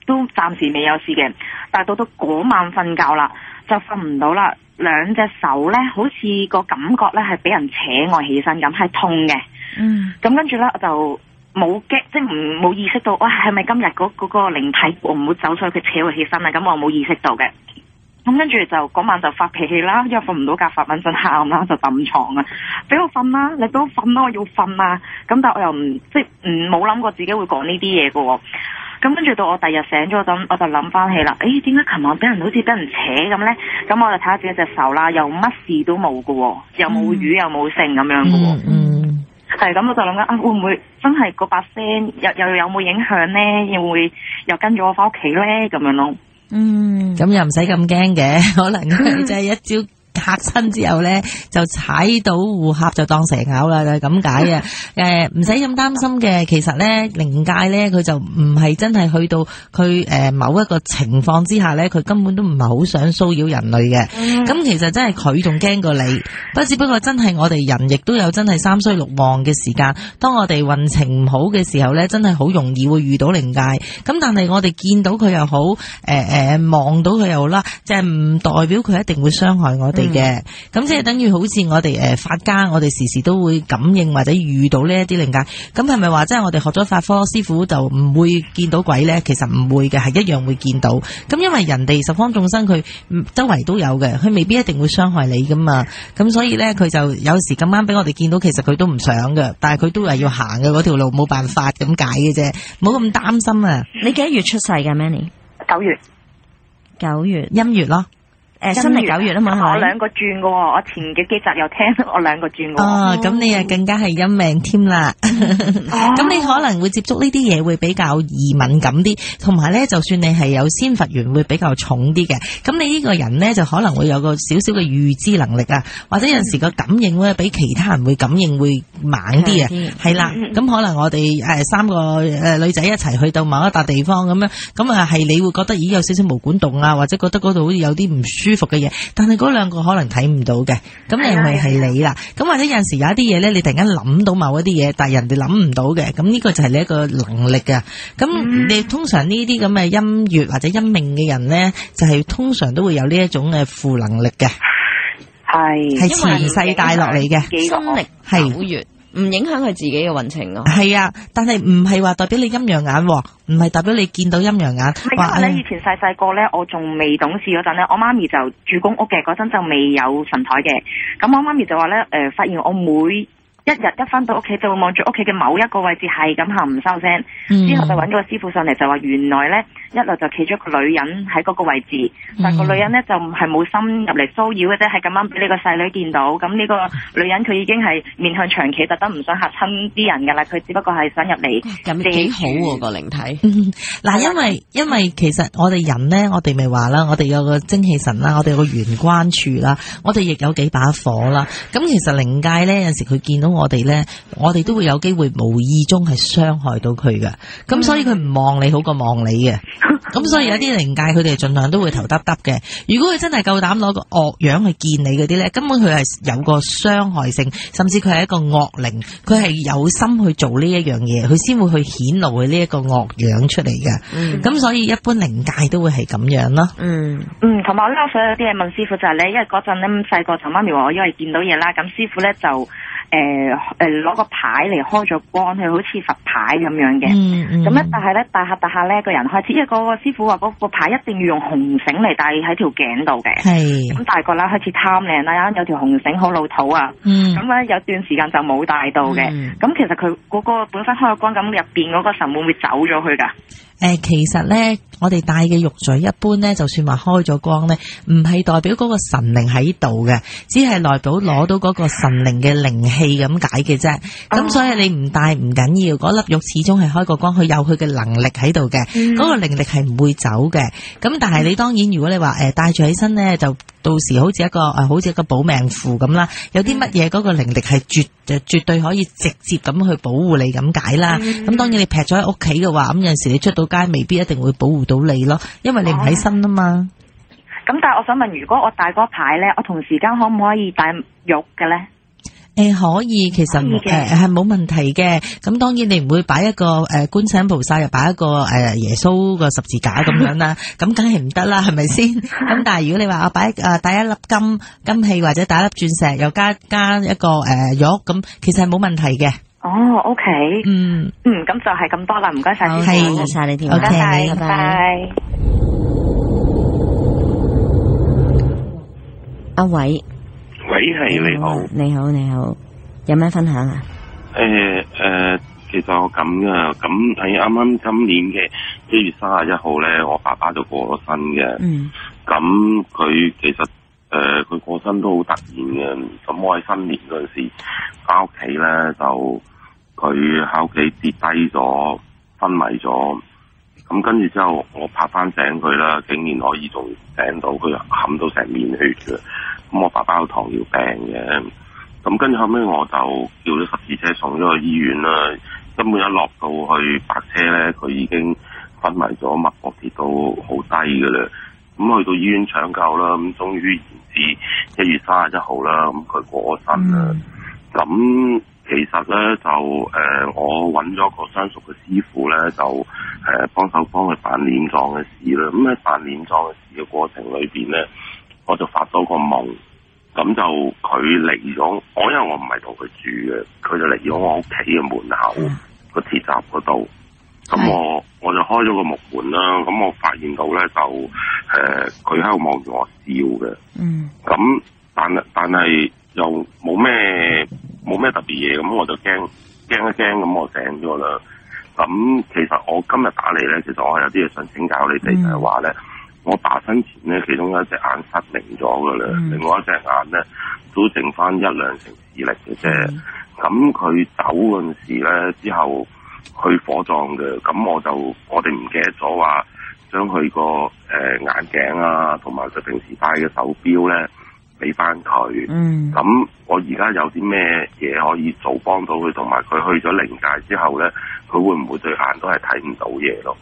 都暫時未有事嘅，但係到嗰晚瞓覺啦，就瞓唔到啦，兩隻手咧好似個感覺咧係俾人扯我起身咁，係痛嘅。咁跟住咧我就冇驚，即係冇意識到，哇係咪今日嗰個靈體我唔好走出去，佢扯我起身啊！咁我冇意識到嘅。咁跟住就嗰晚就發脾氣啦，因為瞓唔到覺，發緊陣喊啦，就揼床啊！俾我瞓啦，你俾我瞓啦，我要瞓啊！咁但係我又冇諗過自己會講呢啲嘢嘅喎。咁跟住到我第日醒咗陣，我就諗翻起啦，點解琴晚俾人好似俾人扯咁咧？咁我就睇下自己隻手啦，又乜事都冇嘅喎，又冇瘀又冇剩咁樣嘅喎。係咁，我就諗緊會唔會真係嗰把聲又有冇影響咧？又會又跟住我翻屋企咧咁樣咯。咁又唔使咁驚嘅，可能佢就係一朝嚇親之後咧，就踩到護盒就當蛇咬啦，就係咁解啊。唔使咁擔心嘅，其實咧靈界咧佢就唔係真係去到佢某一個情況之下咧，佢根本都唔係好想騷擾人類嘅。咁其實真係佢仲驚過你，只不過真係我哋人亦都有真係三衰六旺嘅時間。當我哋運程唔好嘅時候咧，真係好容易會遇到靈界。咁但係我哋見到佢又好，望到佢又好啦，即係唔代表佢一定會傷害我哋嘅。咁即係等於好似我哋法家，我哋時時都會感應或者遇到呢一啲靈界。咁係咪話即係我哋學咗法科師傅就唔會見到鬼咧？其實唔會嘅，係一樣會見到。咁因為人哋十方眾生佢周圍都有嘅，佢未必一定會傷害你噶嘛。咁所以咧，佢就有時咁啱俾我哋見到，其實佢都唔想嘅，但係佢都係要行嘅嗰條路，冇辦法咁解嘅啫。唔好咁擔心啊！你幾多月出世嘅 Manny？ 9月9月陰月咯。新曆9月啊嘛，我2個轉嘅，我前幾集又聽我2個轉嘅。哦，咁你啊更加係陰命添啦。咁你可能會接觸呢啲嘢會比較易敏感啲，同埋咧，就算你係有仙佛緣會比較重啲嘅。咁你呢個人咧就可能會有個少少嘅預知能力啊，或者有陣時個感應會比其他人會感應會猛啲啊。係啦，咁可能我哋3個女仔一齊去到某一笪地方咁樣，咁啊係你會覺得咦有少少毛管動啊，或者覺得嗰度好似有啲唔舒服嘅嘢，但係嗰2個可能睇唔到嘅，咁你咪係你啦。咁或者有陣時有一啲嘢咧，你突然間諗到某一啲嘢，但係人哋諗唔到嘅，咁呢個就係你一個能力啊。咁你通常呢啲咁嘅陰月或者陰命嘅人咧，就係通常都會有呢一種嘅負能力嘅，係前世帶落嚟嘅。新曆9月唔影響佢自己嘅運程咯。係啊，但係唔係話代表你陰陽眼，唔係代表你見到陰陽眼。因為咧，以前細個咧，我仲未懂事嗰陣咧，我媽咪就住公屋嘅，嗰陣就未有神台嘅。咁我媽咪就話咧，發現我每一日一翻到屋企就會望住屋企嘅某一個位置係咁喊唔收聲，之後就揾咗個師傅上嚟，就話原來咧一路就企咗個女人喺嗰個位置，但個女人咧就係冇心入嚟騷擾嘅啫，係咁啱俾呢個細女見到。咁呢個女人佢已經係面向長企，特登唔想嚇親啲人㗎啦，佢只不過係想入嚟。咁幾好喎個靈體。嗱，因為其實我哋人咧，我哋咪話啦，我哋有個精氣神啦，我哋有個玄關處啦，我哋亦有幾把火啦。咁其實靈界咧有陣時佢見到我哋咧，我哋都會有機會無意中係傷害到佢嘅。咁所以佢唔望你好過望你嘅。咁所以有啲靈界佢哋盡量都會頭耷耷嘅。如果佢真係夠膽攞個惡樣去見你嗰啲咧，根本佢係有個傷害性，甚至佢係一個惡靈，佢係有心去做呢一樣嘢，佢先會去顯露佢呢一個惡樣出嚟嘅。咁所以一般靈界都會係咁樣咯。同埋我咧，我想有啲嘢問師傅就係咧，因為嗰陣咧細個就媽咪話我因為見到嘢啦，咁師傅咧就攞個牌嚟開咗光，佢好似佛牌咁樣嘅。咁咧，但係咧大下咧個人開始，因為嗰個師傅話嗰個牌一定要用紅繩嚟戴喺條頸度嘅。咁大個啦，開始貪靚啦，有條紅繩好老土啊。咁咧有段時間就冇戴到嘅。咁其實佢嗰個本身開咗光，咁入邊嗰個神會唔會走咗去㗎？其實咧，我哋戴嘅玉墜一般咧，就算話開咗光咧，唔係代表嗰個神靈喺度嘅，只係代表攞到嗰個神靈嘅靈氣咁解嘅啫。咁所以你唔戴唔緊要，嗰粒玉始終係開個光，佢有佢嘅能力喺度嘅，嗰個靈力係唔會走嘅。咁但係你當然，如果你話戴住起身咧，就到時好似一個保命符咁啦，有啲乜嘢嗰個靈力係絕對可以直接咁去保護你咁解啦。咁當然你劈咗喺屋企嘅話，咁有陣時你出到街未必一定會保護到你咯，因為你唔喺身啊嘛。咁但係我想問，如果我戴嗰牌咧，我同時間可唔可以戴玉嘅咧？可以，其實係冇問題嘅。咁當然你唔會擺一個觀世音菩薩，又擺一個耶穌個十字架咁樣啦，咁梗係唔得啦，係咪先？咁但係如果你話我擺帶一粒金器或者帶一粒鑽石，又加一個玉，咁其實係冇問題嘅。OK。咁就係咁多啦，唔該晒師傅。唔該晒你添，唔該晒，拜拜。阿偉。喂，係你好。你好，有咩分享啊？其實我咁噶，咁喺啱啱今年嘅1月31號咧，我爸爸就過咗身嘅。咁佢其實佢過身都好突然嘅。咁我喺新年嗰陣時翻屋企咧，就佢喺屋企跌低咗，昏迷咗。咁跟住之後我拍翻醒佢啦，竟然可以仲醒到，佢冚到成面血嘅。咁我爸爸有糖尿病嘅，咁跟住後尾我就叫咗十字車送咗去醫院啦。根本一落到去白車咧，佢已經昏迷咗，脈搏跌到好低嘅啦。咁去到醫院搶救啦，咁終於延至1月31號啦，咁佢過咗身啦。咁其實咧就我揾咗個相熟嘅師傅咧，就幫手幫佢辦殮葬嘅事啦。咁喺辦殮葬嘅事嘅過程裏邊咧，我就發咗個夢，咁就佢嚟咗，因為我唔係同佢住嘅，佢就嚟咗我屋企嘅門口個鐵閘嗰度。咁我就開咗個木門啦，咁我發現到咧就佢喺度望住我笑嘅。咁但係又冇咩特別嘢，咁我就驚一驚，咁我醒咗啦。咁其實我今日打嚟咧，其實我有啲嘢想請教你哋，就係話咧，我爸生前咧，其中有一隻眼失明咗噶啦，另外一隻眼咧都剩翻1-2成視力嘅啫。咁佢走嗰陣時咧，之後去火葬嘅，咁我哋唔記得咗話將佢個眼鏡啊，同埋佢平時戴嘅手錶咧俾翻佢。咁我而家有啲咩嘢可以做幫到佢，同埋佢去咗靈界之後咧，佢會唔會對眼都係睇唔到嘢咯？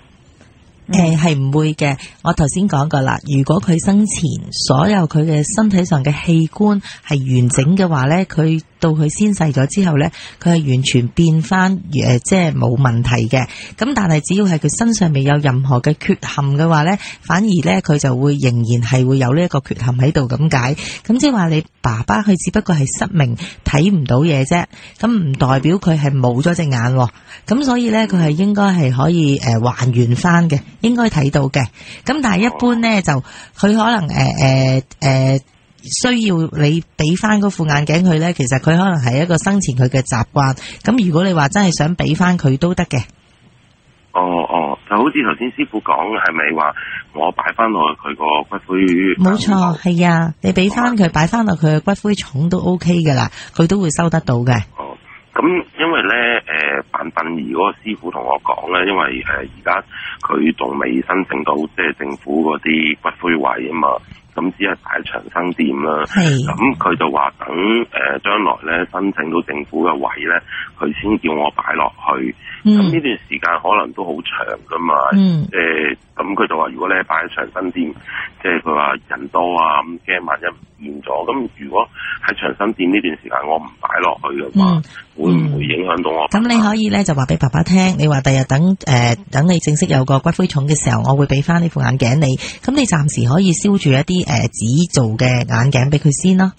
係唔會嘅，我頭先講過啦。如果佢生前所有佢嘅身體上嘅器官係完整嘅話咧，佢到佢仙逝咗之後咧，佢係完全變翻即係冇問題嘅。咁但係只要係佢身上未有任何嘅缺陷嘅話咧，反而咧佢就會仍然係會有呢一個缺陷喺度咁解。咁即係話你爸爸佢只不過係失明睇唔到嘢啫，咁唔代表佢係冇咗隻眼。咁所以咧佢係應該係可以還原翻嘅，應該睇到嘅。咁但係一般咧就佢可能需要你俾翻嗰副眼鏡佢咧，其實佢可能係一個生前佢嘅習慣。咁如果你話真係想俾翻佢都得嘅。就好似頭先師傅講，係咪話我擺翻落去佢個骨灰？冇錯，係啊，你俾翻佢擺翻落佢嘅骨灰重都 OK 噶啦，佢都會收得到嘅。咁因為咧辦殯儀嗰個師傅同我講咧，因為而家佢仲未申請到即係政府嗰啲骨灰位啊嘛。咁只係大長生店啦，咁佢就話等將來咧申請到政府嘅位咧，佢先叫我擺落去。咁呢段時間可能都好長噶嘛，咁佢就話如果你擺喺長生店，即係佢話人多啊，咁驚萬一唔見咗。咁如果喺長生店呢段時間我唔擺落去嘅話，會唔會影響到我？咁你可以咧就話俾爸爸聽，你話第日等你正式有個骨灰重嘅時候，我會俾翻呢副眼鏡你。咁你暫時可以燒住一啲紙做嘅眼鏡俾佢先咯。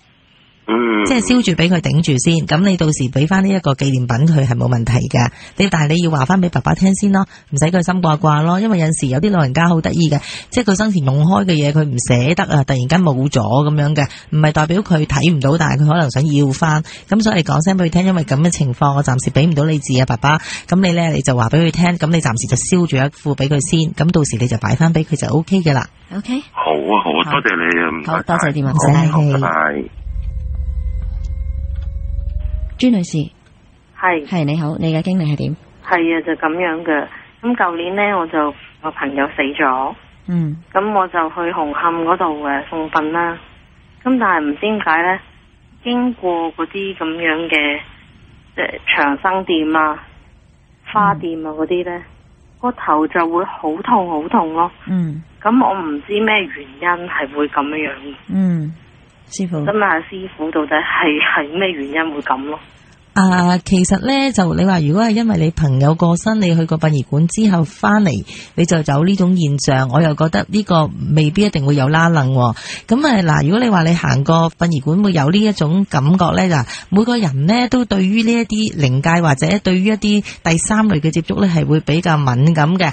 即係燒住俾佢頂住先，咁你到時俾翻呢一個紀念品佢係冇問題嘅。但係你要話翻俾爸爸聽先咯，唔使佢心掛掛咯。因為有陣時有啲老人家好得意嘅，即係佢生前用開嘅嘢佢唔捨得啊，突然間冇咗咁樣嘅，唔係代表佢睇唔到，但係佢可能想要翻。咁所以講聲俾佢聽，因為咁嘅情況我暫時俾唔到你字啊，爸爸。咁你咧你就話俾佢聽，咁你暫時就燒住一副俾佢先，咁到時你就擺翻俾佢就 OK 嘅啦。OK。好啊，多謝你啊，好多謝電話，拜拜。朱女士，係你好，你嘅經歷係點？係啊，就咁樣嘅。咁舊年呢，我朋友死咗，咁我就去紅磡嗰度送殯啦。咁但係唔知點解呢，經過嗰啲咁樣嘅長生店啊、花店啊嗰啲呢，個頭就會好痛好痛咯。咁我唔知咩原因係會咁樣。師傅，咁啊，師傅到底係咩原因會咁咯？其實咧就你話如果係因為你朋友過身，你去過殯儀館之後翻嚟，你就有呢種現象，我又覺得呢個未必一定會有拉楞。咁嗱，如果你話你行過殯儀館會有呢一種感覺咧，就每個人呢都對於呢一啲靈界或者對於一啲第三類嘅接觸咧係會比較敏感嘅。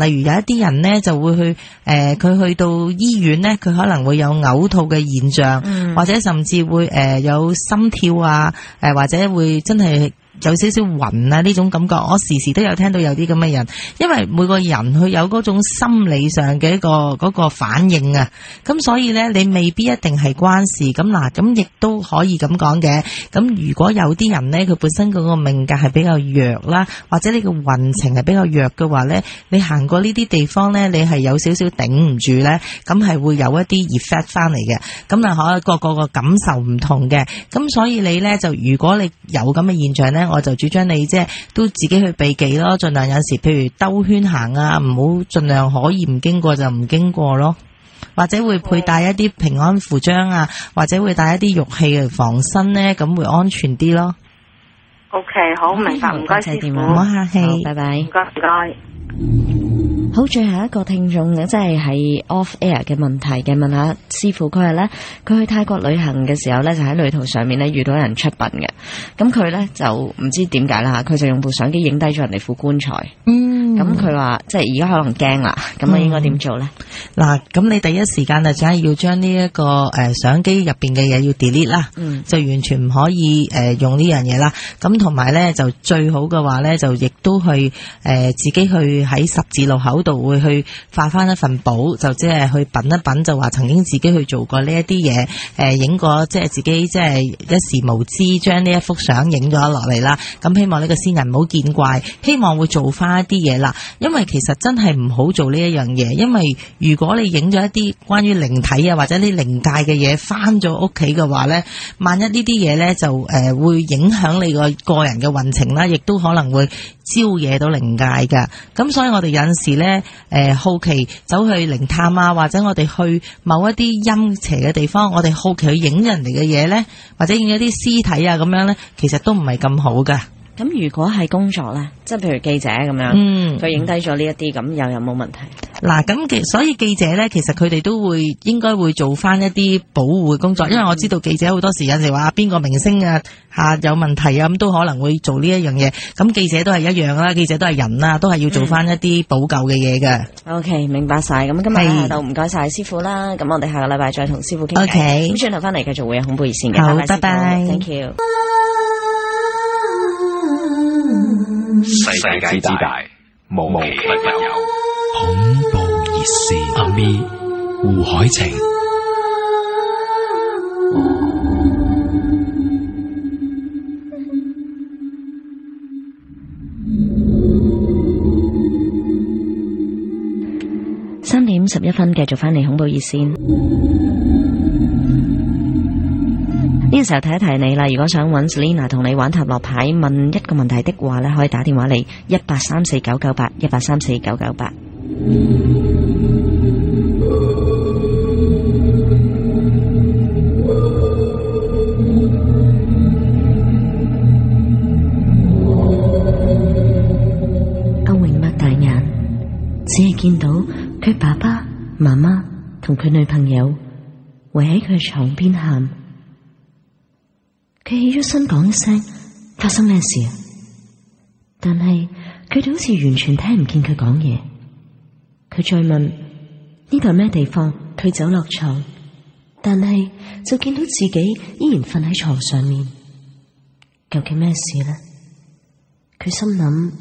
例如有一啲人呢就會去佢去到醫院呢，佢可能會有嘔吐嘅現象，或者甚至會有心跳啊，或者會真係有少少暈啊呢種感覺，我時時都有聽到有啲咁嘅人，因為每個人佢有嗰種心理上嘅嗰個反應啊，咁所以咧你未必一定係關事。咁嗱，咁亦都可以咁講嘅。咁如果有啲人咧，佢本身嗰個命格係比較弱啦，或者你個運程係比較弱嘅話咧，你行過呢啲地方咧，你係有少少頂唔住咧，咁係會有一啲 effect 翻嚟嘅。咁啊，個感受唔同嘅。咁所以你咧就如果你有咁嘅現象咧，我就主張你即係都自己去避忌咯，盡量有時譬如兜圈行啊，唔好盡量可以唔經過就唔經過咯，或者會佩戴一啲平安符章啊，或者會帶一啲玉器嚟防身咧，咁會安全啲咯。OK， 好，明白，唔該師傅，唔好客氣，拜拜，唔該唔該。好，最後一個聽眾即係喺 off air 嘅問題嘅，問下師傅，佢係咧佢去泰國旅行嘅時候咧，就喺旅途上面咧遇到人出殯嘅，咁佢咧就唔知點解啦吓，佢就用部相機影低咗人哋副棺材。咁佢話即係而家可能驚啦，咁我應該點做咧？嗱，咁你第一時間就梗係要將呢一個相機入邊嘅嘢要 delete 啦，就完全唔可以用呢樣嘢啦。咁同埋咧就最好嘅話咧，就亦都去自己去喺十字路口度會去發翻一份簿，就即係去品一品，就話曾經自己去做過呢一啲嘢，影過即係自己即係一時無知將呢一幅相影咗落嚟啦。咁希望呢個先人唔好見怪，希望會做翻一啲嘢啦。因為其實真係唔好做呢一樣嘢，因為如果你影咗一啲關於靈體啊或者啲靈界嘅嘢翻咗屋企嘅話咧，萬一呢啲嘢咧就會影響你個人嘅運程啦，亦都可能會招惹到靈界噶。咁所以我哋有陣時咧好奇走去靈探啊，或者我哋去某一啲陰邪嘅地方，我哋好奇去影人哋嘅嘢咧，或者影一啲屍體啊咁樣咧，其實都唔係咁好噶。咁如果係工作咧，即係譬如記者咁樣，佢影低咗呢一啲，咁又有冇問題？嗱，咁所以記者咧，其實佢哋都應該會做翻一啲保護嘅工作，因為我知道記者好多時有時話邊個明星啊有問題啊，咁都可能會做呢一樣嘢。咁記者都係一樣啦，記者都係人啦，都係要做翻一啲補救嘅嘢嘅。OK， 明白晒。咁今日喺度唔該晒師傅啦。咁我哋下個禮拜再同師傅傾偈。OK， 咁轉頭翻嚟繼續會有恐怖熱線嘅。好，拜拜。Thank you。世界之大，無奇不有。恐怖熱線，阿咪胡海晴。3點11分，繼續翻嚟恐怖熱線。呢個時候提一提你啦，如果想揾 Selena 同你玩塔羅牌問一個問題的話咧，可以打電話嚟1834998 1834998。阿榮擘大眼，只係見到佢爸爸、媽媽同佢女朋友圍喺佢床邊喊。佢起咗身講一聲，發生咩事啊？但係佢哋好似完全聽唔見佢講嘢。佢再問呢度係咩地方？佢走落床，但係就見到自己依然瞓喺床上面。究竟咩事呢？佢心諗，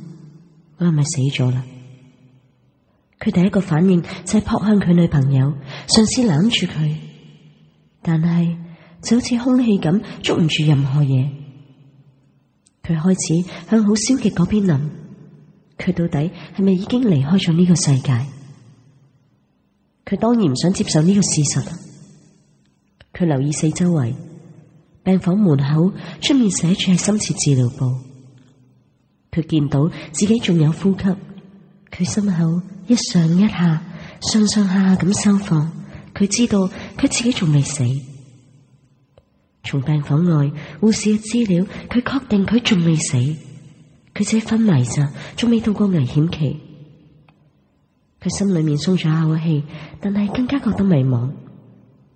我係咪死咗啦？佢第一個反應就係撲向佢女朋友，嘗試攬住佢，但係就好似空氣咁捉唔住任何嘢。佢開始向好消極嗰邊諗，佢到底係咪已經離開咗呢個世界？佢當然唔想接受呢個事實。佢留意四周圍，病房門口出面寫住係深切治療部。佢見到自己仲有呼吸，佢心口一上一下，上上下下咁收放。佢知道佢自己仲未死。從病房外護士嘅資料，佢確定佢仲未死，佢只係昏迷咋，仲未到過危險期。佢心裏面鬆咗一口氣，但係更加覺得迷茫。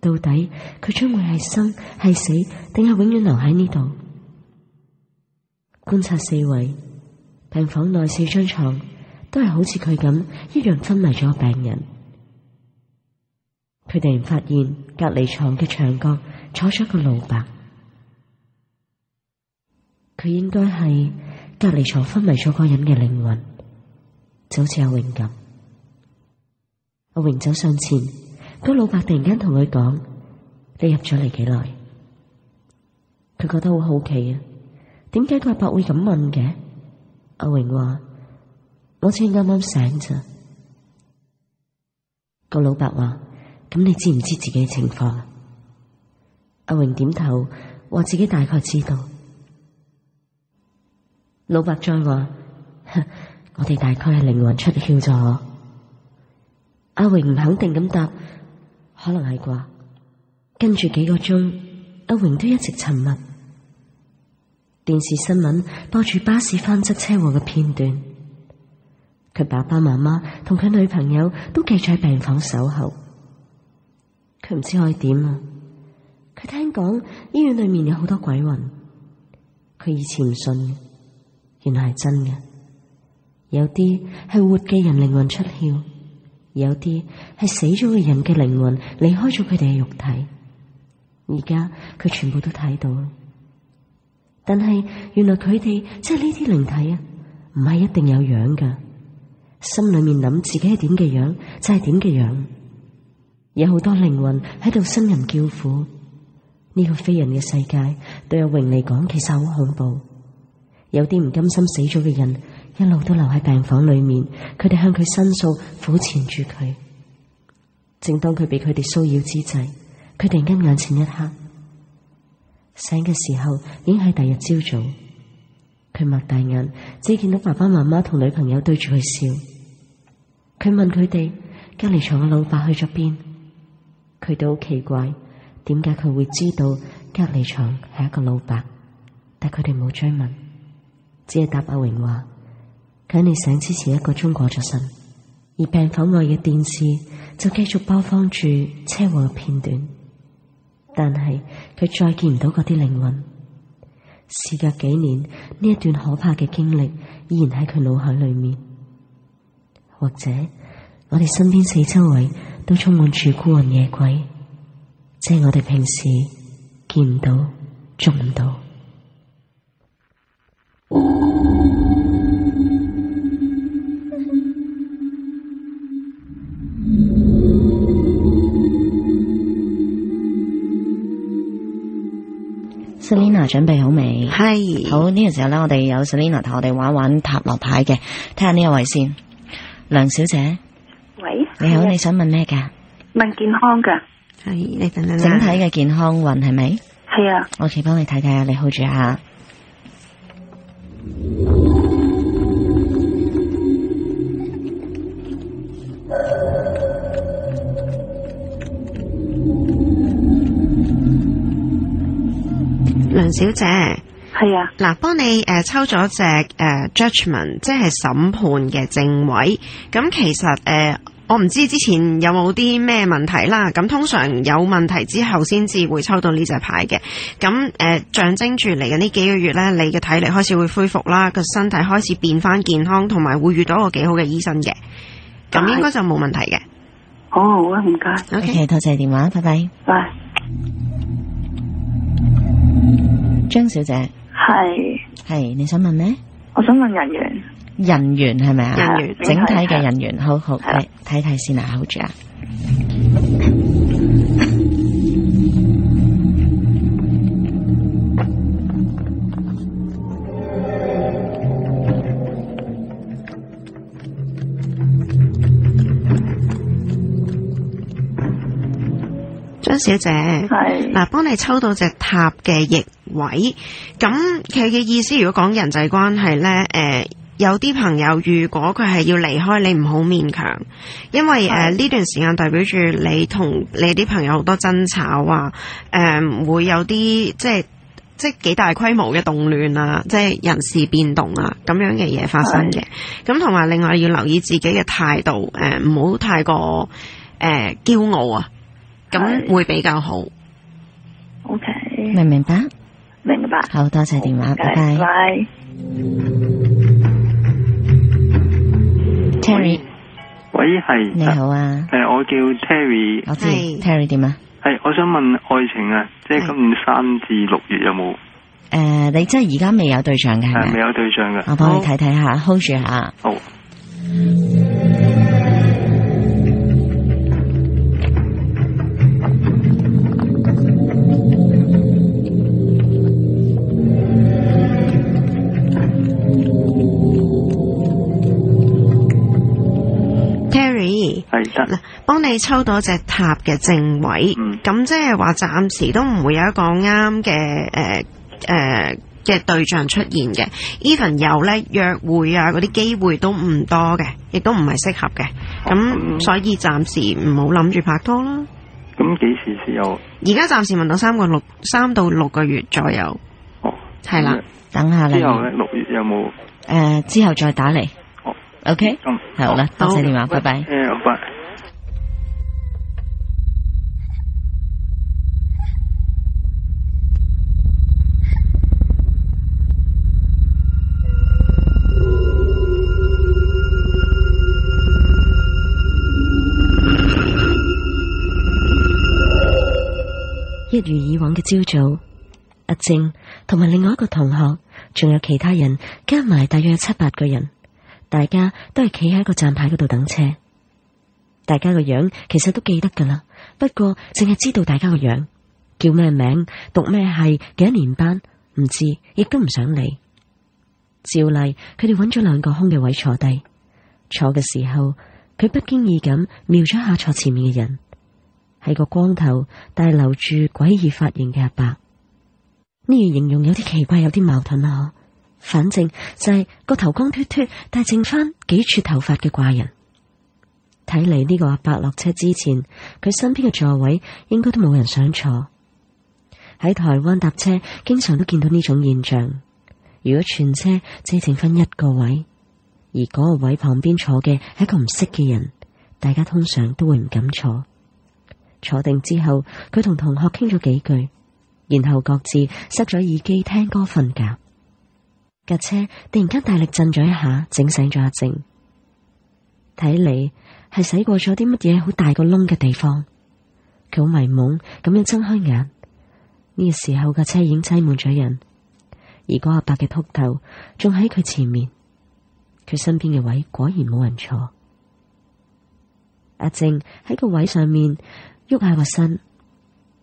到底佢將會係生係死，定係永遠留喺呢度？觀察四圍，病房內4張床都係好似佢咁一樣昏迷咗個病人。佢突然發現隔離床嘅牆角坐咗個老伯。佢應該係隔離床昏迷咗個人嘅靈魂，就好似阿榮咁。阿榮走上前，個老伯突然間同佢講：你入咗嚟幾耐？佢覺得好好奇啊，點解個阿伯會咁問嘅？阿榮話：我先啱啱醒咋。個老伯話：咁你知唔知自己嘅情況？阿榮點頭，話自己大概知道。老伯再話：我哋大概係靈魂出竅咗。阿榮唔肯定咁答：可能係啩。跟住幾個鐘，阿榮都一直沉默。電視新聞播住巴士翻側車禍嘅片段，佢爸爸媽媽同佢女朋友都繼續喺病房守候。佢唔知可以點啊！佢聽講醫院裏面有好多鬼魂，佢以前唔信嘅，原來係真嘅。有啲係活嘅人靈魂出竅，有啲係死咗嘅人嘅靈魂離開咗佢哋嘅肉體。而家佢全部都睇到啦。但係原來佢哋即係呢啲靈體啊，唔係一定有樣噶，心裏面諗自己係點嘅樣就係點嘅樣。有好多靈魂喺度呻吟叫苦，呢個非人嘅世界對阿榮嚟講其實好恐怖。有啲唔甘心死咗嘅人一路都留喺病房裏面，佢哋向佢申訴，苦纏住佢。正當佢被佢哋騷擾之際，佢突然間眼前一黑，醒嘅時候已經係第二日朝早。佢擘大眼，只見到爸爸媽媽同女朋友對住佢笑。佢問佢哋隔離床嘅老伯去咗邊，佢都好奇怪，點解佢會知道隔離床係一個老伯？但佢哋冇追問，只係答阿榮話：喺你醒之前1個鐘過咗身。而病房外嘅電視就繼續播放住車禍嘅片段，但係佢再見唔到嗰啲靈魂。事隔幾年，呢一段可怕嘅經歷依然喺佢腦海裏面。或者我哋身邊四周圍都充滿住孤魂野鬼，即係我哋平時見唔到、捉唔到。Selina 準備好未？係。好，呢個時候咧，我哋有 Selina 同我哋玩玩塔羅牌嘅，睇下呢一位先。梁小姐，喂，你好，你想問咩㗎？問健康㗎。係，你等等。整體嘅健康運係咪？係啊。我哋幫你睇睇啊，你 hold 住下。梁小姐，係啊，嗱，幫你抽咗隻judgment， 即係審判嘅正位。咁其實我唔知之前有冇啲咩問題啦。咁通常有問題之後先至會抽到呢隻牌嘅。咁象徵住嚟緊呢幾個月咧，你嘅體力開始會恢復啦，個身體開始變翻健康，同埋會遇到一個幾好嘅醫生嘅。咁應該就冇問題嘅。好啊，唔該。OK， 多謝電話，拜拜。拜。張小姐，係，你想問咩？我想問人緣。人緣係咪啊？人緣，整體嘅人緣，好好，睇睇先啊，好住啊。張小姐，係嗱，幫你抽到隻塔嘅逆位，咁佢嘅意思，如果講人際關係咧，有啲朋友如果佢係要離開你，唔好勉強，因為呢段時間代表住你同你啲朋友好多爭吵啊，會有啲即係幾大規模嘅動亂啊，即係人事變動啊咁樣嘅嘢發生嘅。咁同埋另外要留意自己嘅態度，唔好太過驕傲啊。咁會比較好。OK， 明唔明白？明白。好多謝電話，拜拜。拜。Terry， 喂，係。你好啊。我叫 Terry。我知。Terry 點啊？係，我想問愛情啊，即係今年3至6月有冇你即係而家未有對象嘅係咪？未有對象嘅。我幫你睇睇下 ，hold 住下。好。係得嗱，幫你抽到隻塔嘅正位，咁即係話暫時都唔會有一個啱嘅嘅對象出現嘅 ，even 有咧約會啊嗰啲機會都唔多嘅，亦都唔係適合嘅，咁所以暫時唔好諗住拍拖啦。咁幾時先有？而家暫時問到3到6個月左右。哦，係啦，等下你。之後咧6月有冇？之後再打嚟。OK，好啦，多謝電話，拜拜。好拜。一如以往嘅朝早，阿靜同埋另外一個同學，仲有其他人，加埋大約有7、8個人。大家都係企喺一個站牌嗰度等車，大家個樣其實都記得噶啦，不過淨係知道大家個樣，叫咩名、讀咩系、幾多年班，唔知，亦都唔想理。照例，佢哋揾咗2個空嘅位坐低，坐嘅時候，佢不經意咁瞄咗下坐前面嘅人，係個光頭但係留住詭異髮型嘅阿伯。呢個形容有啲奇怪，有啲矛盾啊！反正就係個頭光脫脫，但係剩翻幾撮頭髮嘅怪人。睇嚟呢個阿伯落車之前，佢身邊嘅座位應該都冇人想坐。喺台灣搭車，經常都見到呢種現象。如果全車只剩翻1個位，而嗰個位旁邊坐嘅係一個唔識嘅人，大家通常都會唔敢坐。坐定之後，佢同同學傾咗幾句，然後各自塞咗耳機聽歌瞓覺。架車突然間大力震咗一下，整醒咗阿靜。睇嚟係駛過咗啲乜嘢好大個窿嘅地方。佢好迷懵咁樣睜開眼。呢個時候架車已經擠滿咗人，而嗰阿伯嘅禿頭仲喺佢前面。佢身邊嘅位果然冇人坐。阿靜喺個位上面喐下個身，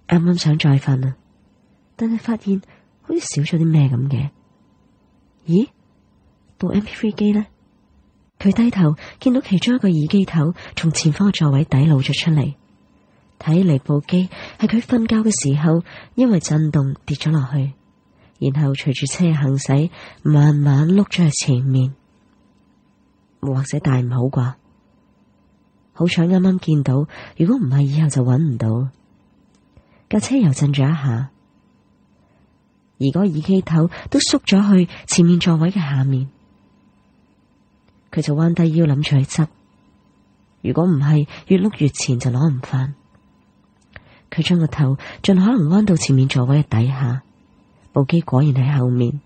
啱啱想再瞓啊，但係發現好似少咗啲咩咁嘅。咦？部 MP3 機呢？佢低頭見到其中一個耳機頭從前方嘅座位底露咗出嚟，睇嚟部機係佢瞓覺嘅時候因為震動跌咗落去，然後隨住車行駛慢慢碌咗去前面。或者大唔好啩？好彩啱啱見到，如果唔係以後就揾唔到。架車又震咗一下。而嗰耳機頭都縮咗去前面座位嘅下面，佢就彎低腰諗住去執。如果唔係，越碌越前就攞唔返。佢將個頭盡可能彎到前面座位嘅底下，部機果然喺後面。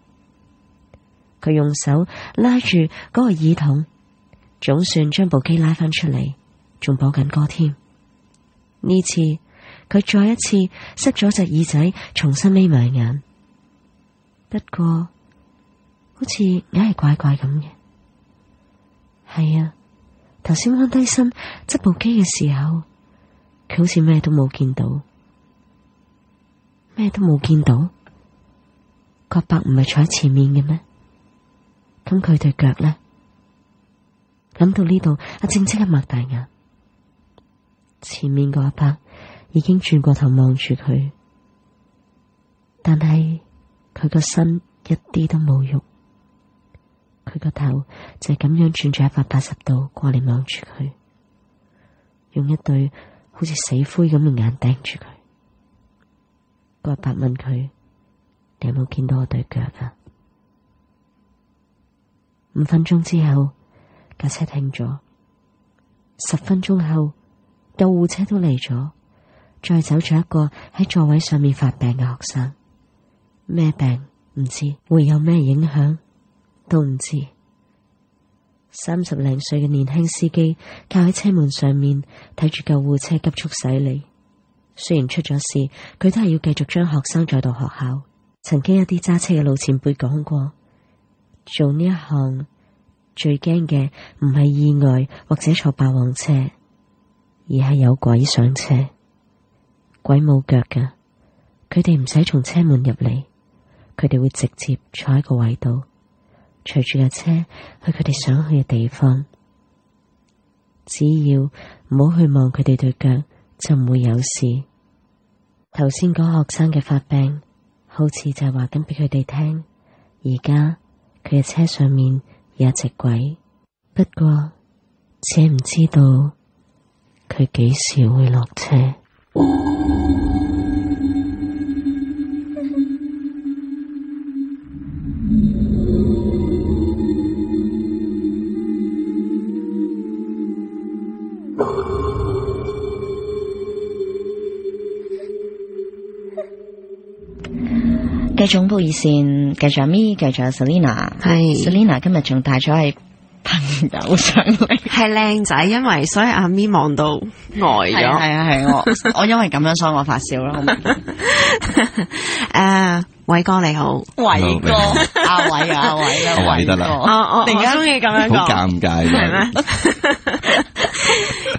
佢用手拉住嗰個耳筒，總算將部機拉返出嚟，仲播緊歌添。呢次佢再一次塞咗隻耳仔，重新眯埋眼。不過好似硬係怪怪咁嘅。係啊，頭先彎低身執部機嘅時候，佢好似咩都冇見到。咩都冇見到？個阿伯唔係坐喺前面嘅咩？咁佢對腳呢？諗到呢度，阿靜即刻擘大眼。前面個阿伯已經轉過頭望住佢，但係佢個身一啲都冇喐，佢個頭就係咁樣轉咗180度過嚟望住佢，用一對好似死灰咁嘅眼盯住佢。個阿伯問佢：你有冇見到我對腳啊？5分鐘之後，架車停咗。10分鐘後，救護車都嚟咗，再走咗一個喺座位上面發病嘅學生。咩病唔知，會有咩影響都唔知。30零歲嘅年輕司機靠喺車門上面睇住救護車急速駛嚟。雖然出咗事，佢都係要繼續將學生載到學校。曾經一啲揸車嘅老前輩講過，做呢一行最驚嘅唔係意外或者坐霸王車，而係有鬼上車。鬼冇腳㗎，佢哋唔使從車門入嚟，佢哋會直接坐喺個位度，隨住架車去佢哋想去嘅地方。只要唔好去望佢哋對腳，就唔會有事。頭先嗰學生嘅發病，好似就係話緊俾佢哋聽，而家佢嘅車上面有一隻鬼，不過只係唔知道佢幾時會落車。繼續恐怖熱線，繼續阿咪，繼續阿 Selina， 係 Selina 今日仲帶咗係朋友上嚟，係靚仔，因為所以阿咪望到呆咗，係我因為咁樣所以我發燒啦，好唔好？偉哥你好，偉哥，阿偉得啦，我突然間中意咁樣講，好尷尬係咩？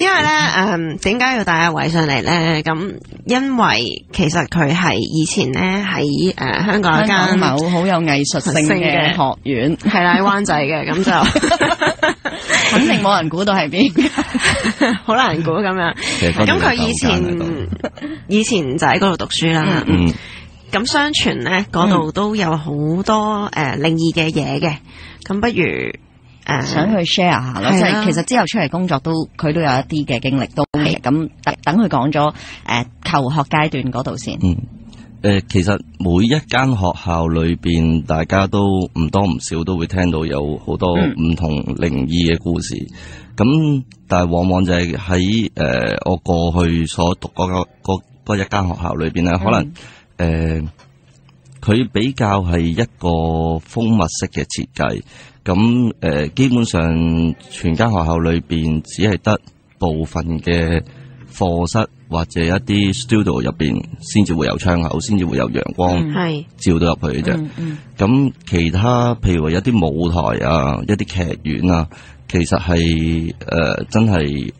因為咧，點解要帶阿偉上嚟咧？咁因為其實佢係以前咧喺香港一間某好有藝術性嘅學院，係啦喺灣仔嘅，咁就肯定冇人估到係邊，好難估咁樣。咁佢以前就喺嗰度讀書啦。咁相傳咧，嗰度都有好多靈異嘅嘢嘅。咁不如想去 share 下咯，即係其實之後出嚟工作佢都有一啲嘅經歷都嘅。咁等佢講咗求學階段嗰度先。其實每一間學校裏邊，大家都唔多唔少都會聽到有好多唔同靈異嘅故事。咁但係往往就係喺我過去所讀嗰一間學校裏邊咧，可能佢比較係一個封密式嘅設計，咁基本上全間學校裏邊只係得部分嘅課室或者一啲 studio 入邊先至會有窗口，先至會有陽光照到入去嘅啫。咁其他譬如話有啲舞台啊，一啲劇院啊，其實係真係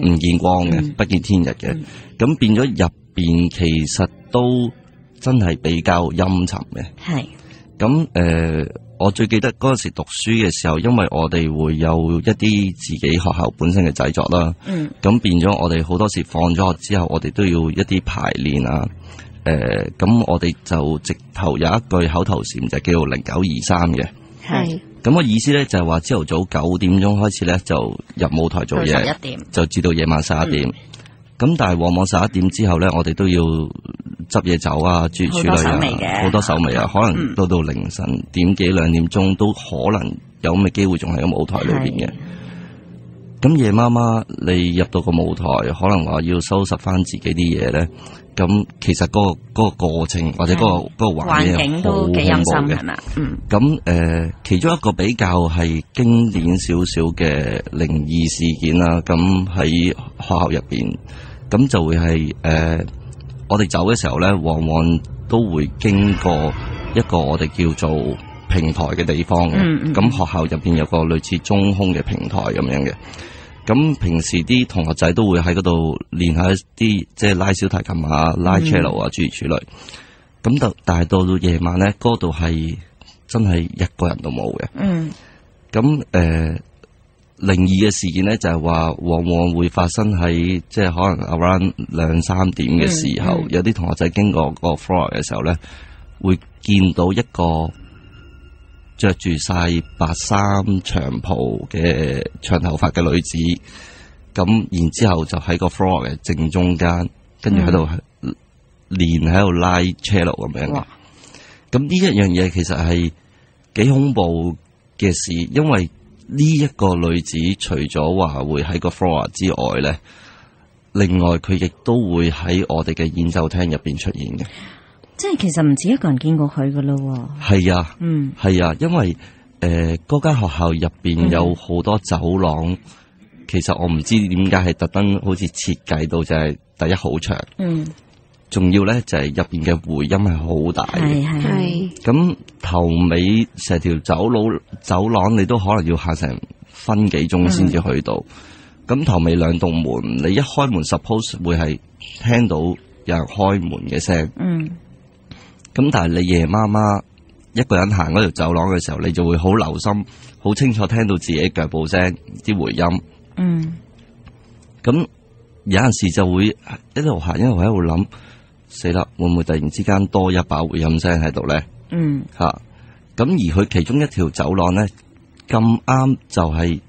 唔見光嘅，不見天日嘅。咁變咗入邊其實都真係比較陰沉嘅。係。咁我最記得嗰陣時讀書嘅時候，因為我哋會有一啲自己學校本身嘅製作啦。咁變咗我哋好多時放咗學之後，我哋都要一啲排練啊。咁我哋就直頭有一句口頭禪就叫做0923嘅。係。咁個意思咧就係話朝頭早9點鐘開始咧就入舞台做嘢，11點就至到夜晚11點。咁但係往往11點之後咧，我哋都要執嘢走啊，諸如此類啊，好多手尾啊，可能到凌晨1幾2點鐘都可能有咁嘅機會，仲喺個舞台裏邊嘅。咁夜媽媽你入到個舞台，可能話要收拾翻自己啲嘢咧，咁其實嗰個過程或者嗰個環境都幾陰森嘅，係嘛？咁其中一個比較係經典少少嘅靈異事件啦，咁喺學校入邊，咁就會係我哋走嘅時候咧，往往都會經過一個我哋叫做平台嘅地方嘅。咁學校入邊有個類似中空嘅平台咁樣嘅。咁平時啲同學仔都會喺嗰度練下一啲即係拉小提琴啊、拉 cello 啊諸如此類。咁但係到夜晚咧，嗰度係真係一個人都冇嘅。咁靈異嘅事件咧，就係話往往會發生喺即係可能 around 2-3點嘅時候，有啲同學仔經過個 floor 嘅時候咧，會見到一個着住晒白衫長袍嘅長頭髮嘅女子，咁然之後就喺個 floor 嘅正中間，跟住喺度練喺度拉 cello 咁樣嘅。咁呢一樣嘢其實係幾恐怖嘅事，因為呢一個女子除咗話會喺個 floor 之外咧，另外佢亦都會喺我哋嘅演奏廳入邊出現嘅。即係其實唔止一個人見過佢噶咯。係啊，係啊，因為嗰間學校入邊有好多走廊，其實我唔知點解係特登好似設計到就係第一好長，仲要咧就係入邊嘅回音係好大嘅，係咁頭尾成條走廊你都可能要行成分幾鐘先至去到。咁頭尾兩棟門，你一開門 suppose 會係聽到有人開門嘅聲。咁但係你夜媽媽一個人行嗰條走廊嘅時候，你就會好留心，好清楚聽到自己腳步聲啲回音。咁有陣時就會一路行一路喺度諗，死啦，會唔會突然之間多一把回音聲喺度咧？咁而佢其中一條走廊咧，咁啱就係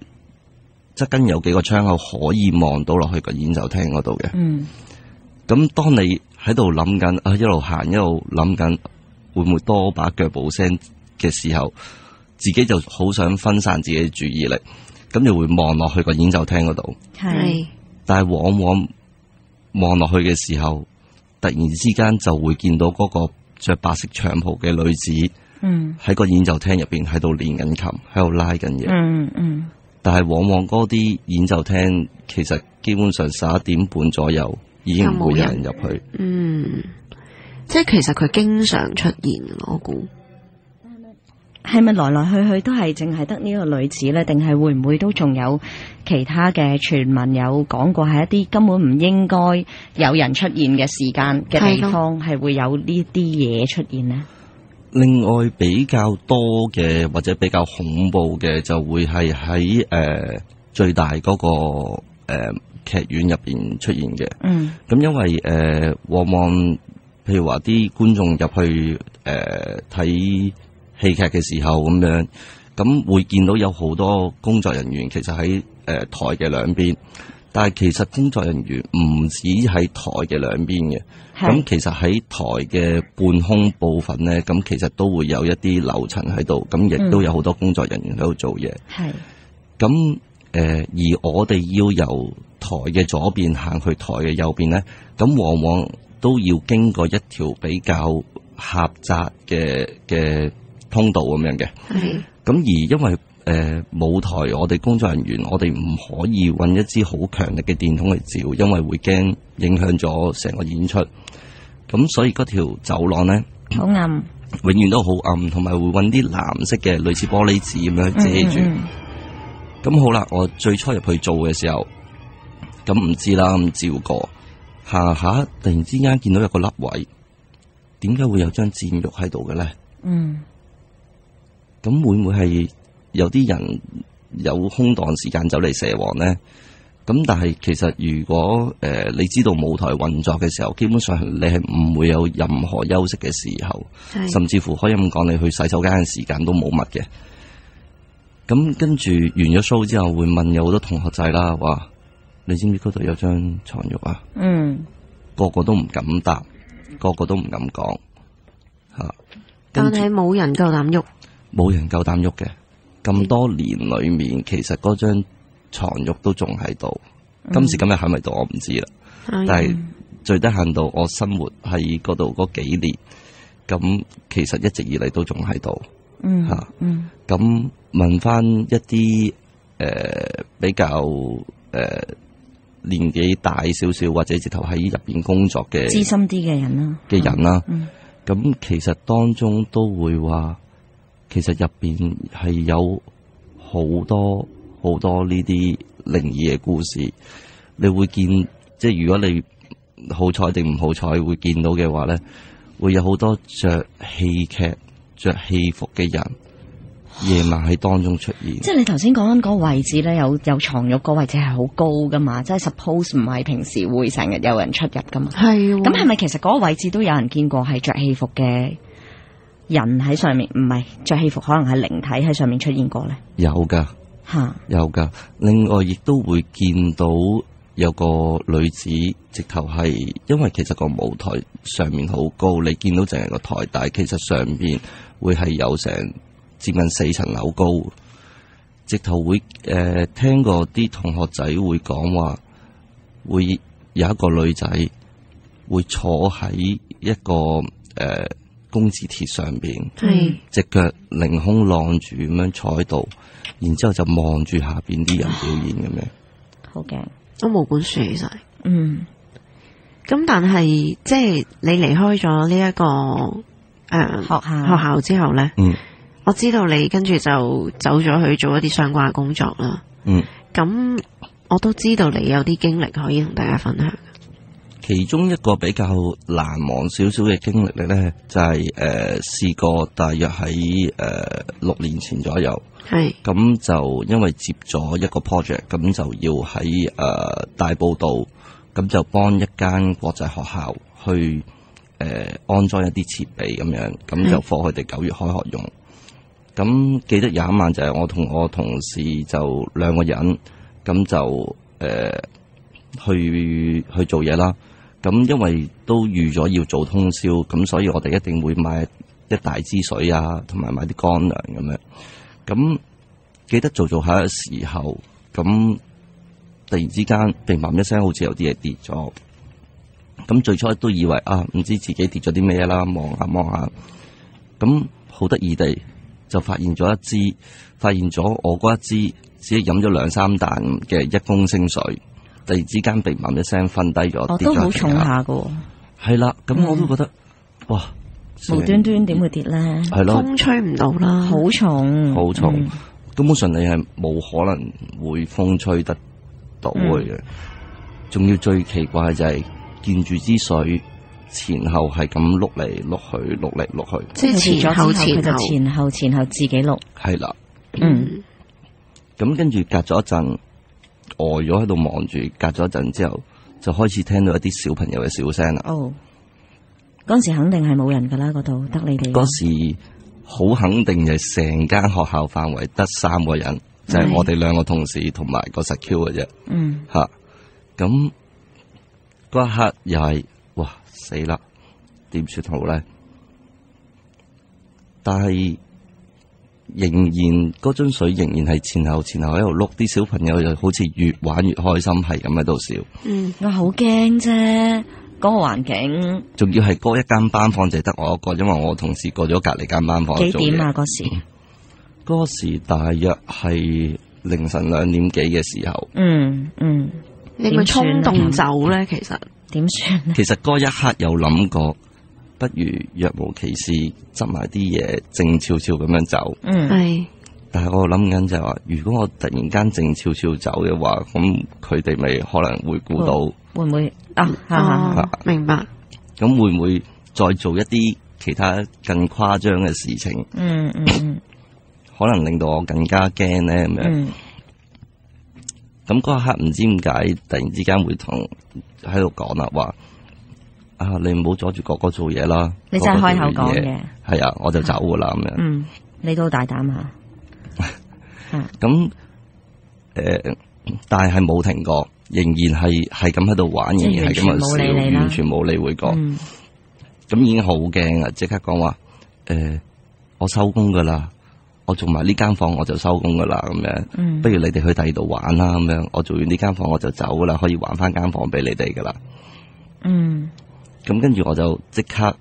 側跟有幾個窗口可以望到落去個演奏廳嗰度嘅。咁當你喺度諗緊一路行一路諗緊會唔會多把腳步聲嘅時候，自己就好想分散自己嘅注意力，咁就會望落去個演奏廳嗰度。但係往往望落去嘅時候，突然之間就會見到嗰個着白色長袍嘅女子喺個演奏廳入邊喺度練緊琴，喺度拉緊嘢。但係往往嗰啲演奏廳其實基本上11點半左右已經唔會有人入去。即係其實佢經常出現，我估係咪來來去去都係淨係得呢個女子咧？定係會唔會都仲有其他嘅傳聞有講過係一啲根本唔應該有人出現嘅時間嘅地方，係會有呢啲嘢出現呢？另外比較多嘅或者比較恐怖嘅就會係喺最大嗰個劇院入邊出現嘅。咁因為往往譬如話啲觀眾入去睇戲劇嘅時候咁樣，咁會見到有好多工作人員其實喺台嘅兩邊，但係其實工作人員唔止喺台嘅兩邊嘅。咁其實喺台嘅半空部分咧，咁其實都會有一啲樓層喺度，咁亦都有好多工作人員喺度做嘢。咁而我哋要由台嘅左邊行去台嘅右邊咧，咁往往都要經過一條比較狹窄嘅通道咁樣嘅。咁而因為舞台我哋工作人員，我哋唔可以揾一支好強力嘅電筒嚟照，因為會驚影響咗成個演出。咁所以嗰條走廊咧好暗，永遠都好暗，同埋會揾啲藍色嘅類似玻璃紙咁樣遮住。咁好啦，我最初入去做嘅時候，咁唔知啦，咁照過行下，突然之間見到有個凹位，點解會有張箭褥喺度嘅咧？咁會唔會係有啲人有空檔時間走嚟蛇王咧？咁但係其實如果你知道舞台運作嘅時候，基本上你係唔會有任何休息嘅時候，甚至乎可以咁講，你去洗手間嘅時間都冇乜嘅。咁跟住完咗 show 之後，會問有好多同學仔啦，話你知唔知嗰度有張床褥啊？個個都唔敢答，個個都唔敢講吓。但係冇人夠膽喐，冇人夠膽喐嘅。咁多年裏面，其實嗰張床褥都仲喺度。今時今日喺咪度我唔知啦。但係最低限度我生活喺嗰度嗰幾年，咁其實一直以嚟都仲喺度。咁問翻一啲比較年紀大少少或者直頭喺入邊工作嘅資深啲嘅人啦，咁其實當中都會話，其實入邊係有好多好多呢啲靈異嘅故事。你會見，即係如果你好彩定唔好彩會見到嘅話咧，會有好多着戲劇、着戲服嘅人夜晚喺當中出現。即係你頭先講緊嗰個位置咧，有床褥個位置係好高噶嘛，即係 suppose 唔係平時會成日有人出入噶嘛。咁係咪其實嗰個位置都有人見過係着戲服嘅人喺上面？唔係着戲服，可能係靈體喺上面出現過咧。有噶。另外亦都會見到有個女子直頭係，因為其實個舞台上面好高，你見到淨係個台，但係其實上邊會係有成接近4層樓高。直頭會聽過啲同學仔會講話，會有一個女仔會坐喺一個工字鐵上邊，隻腳凌空晾住咁樣坐喺度，然之後就望住下邊啲人表演咁樣。好驚，都冇本書晒。咁但係即係你離開咗呢一個學校之後咧，我知道你跟住就走咗去做一啲相關嘅工作啦。咁我都知道你有啲經歷可以同大家分享。其中一個比較難忘少少嘅經歷咧，就係試過大約喺6年前左右，係咁就因為接咗一個 project，咁就要喺大埔道，咁就幫一間國際學校去安裝一啲設備咁樣，咁就放佢哋9月開學用。咁記得有一晚就係我同我同事就2個人，咁就去做嘢啦。咁因為都預咗要做通宵，咁所以我哋一定會買一大支水啊，同埋買啲乾糧咁樣。咁記得做下嘅時候，咁突然之間乒乓一聲，好似有啲嘢跌咗。咁最初都以為唔知自己跌咗啲咩啦，望下，咁好得意地就發現咗我嗰一支只係飲咗2-3啖嘅1公升水。突然之間乒乓一聲瞓低咗，跌咗。都好重下噶。係啦，咁我都覺得，哇！無端端點會跌咧？係咯，風吹唔到啦，好重，好重。根本上你係冇可能會風吹得到嘅。仲要最奇怪就係見住支水前後係咁碌嚟碌去，碌嚟碌去。即係前後佢就前後自己碌。係啦。咁跟住隔咗一陣。呆咗喺度望住，隔咗一陣之後，就開始聽到一啲小朋友嘅笑聲啦。嗰時肯定係冇人噶啦，嗰度得你哋。嗰時好肯定就係成間學校範圍得3個人，就係我哋2個同事同埋個實 Q 嘅啫。吓，咁嗰一刻又係哇死啦，點算好咧？但係仍然嗰樽水仍然係前後喺度碌，啲小朋友就好似越玩越開心，係咁喺度笑。我好驚啫，嗰個環境。仲要係嗰一間班房就得我一個，因為我同事過咗隔籬間班房。幾點啊？嗰時？嗰時大約係凌晨2點幾嘅時候。你咪衝動走咧？其實點算？其實嗰一刻有諗過。不如若無其事執埋啲嘢，靜悄悄咁樣走。係。但係我諗緊就係話，如果我突然間靜悄悄走嘅話，咁佢哋咪可能會估到。會唔會明白。咁會唔會再做一啲其他更誇張嘅事情？可能令到我更加驚咧咁樣。咁嗰一刻唔知點解突然之間會同喺度講啦話。你唔好阻住哥哥做嘢啦！你真係開口講嘅。係啊，我就走噶啦咁樣。你都好大膽啊！咁但係冇停過，仍然係咁喺度玩，仍然係咁樣笑，完全冇理會過。咁已經好驚啊！即刻講話我收工噶啦，我做埋呢間房我就收工噶啦咁樣。不如你哋去第二度玩啦咁樣。我做完呢間房我就走噶啦，可以還翻間房俾你哋噶啦。咁跟住我就即刻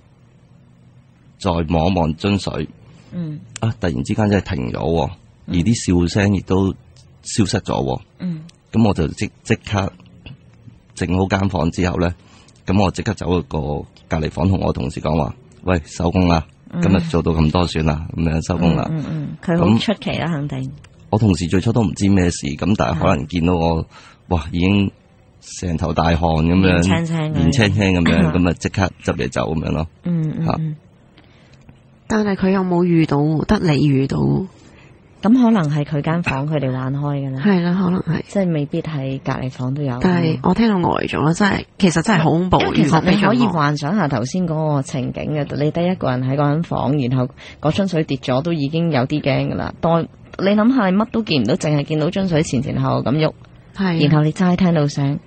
再望一望樽水，突然之間真係停咗，而啲笑聲亦都消失咗。咁我就即刻整好間房之後咧，咁我即刻走去個隔離房同我同事講話：喂，收工啦！今日做到咁多算啦，咁樣收工啦。佢好出奇啦，肯定。我同事最初都唔知咩事，咁但係可能見到我，哇，已經成頭大汗咁樣，面青青咁樣，咁啊即刻執嘢走咁樣咯。但係佢有冇遇到？得你遇到？咁可能係佢間房佢哋玩開嘅啦。係啦，可能係，即係未必係隔離房都有。但係我聽到呆咗，真係，其實真係好恐怖。其實你可以幻想下頭先嗰個情景嘅，你得一個人喺嗰間房，然後嗰樽水跌咗，都已經有啲驚噶啦。你諗下，乜都見唔到，淨係見到樽水前後咁喐，然後你齋聽到聲。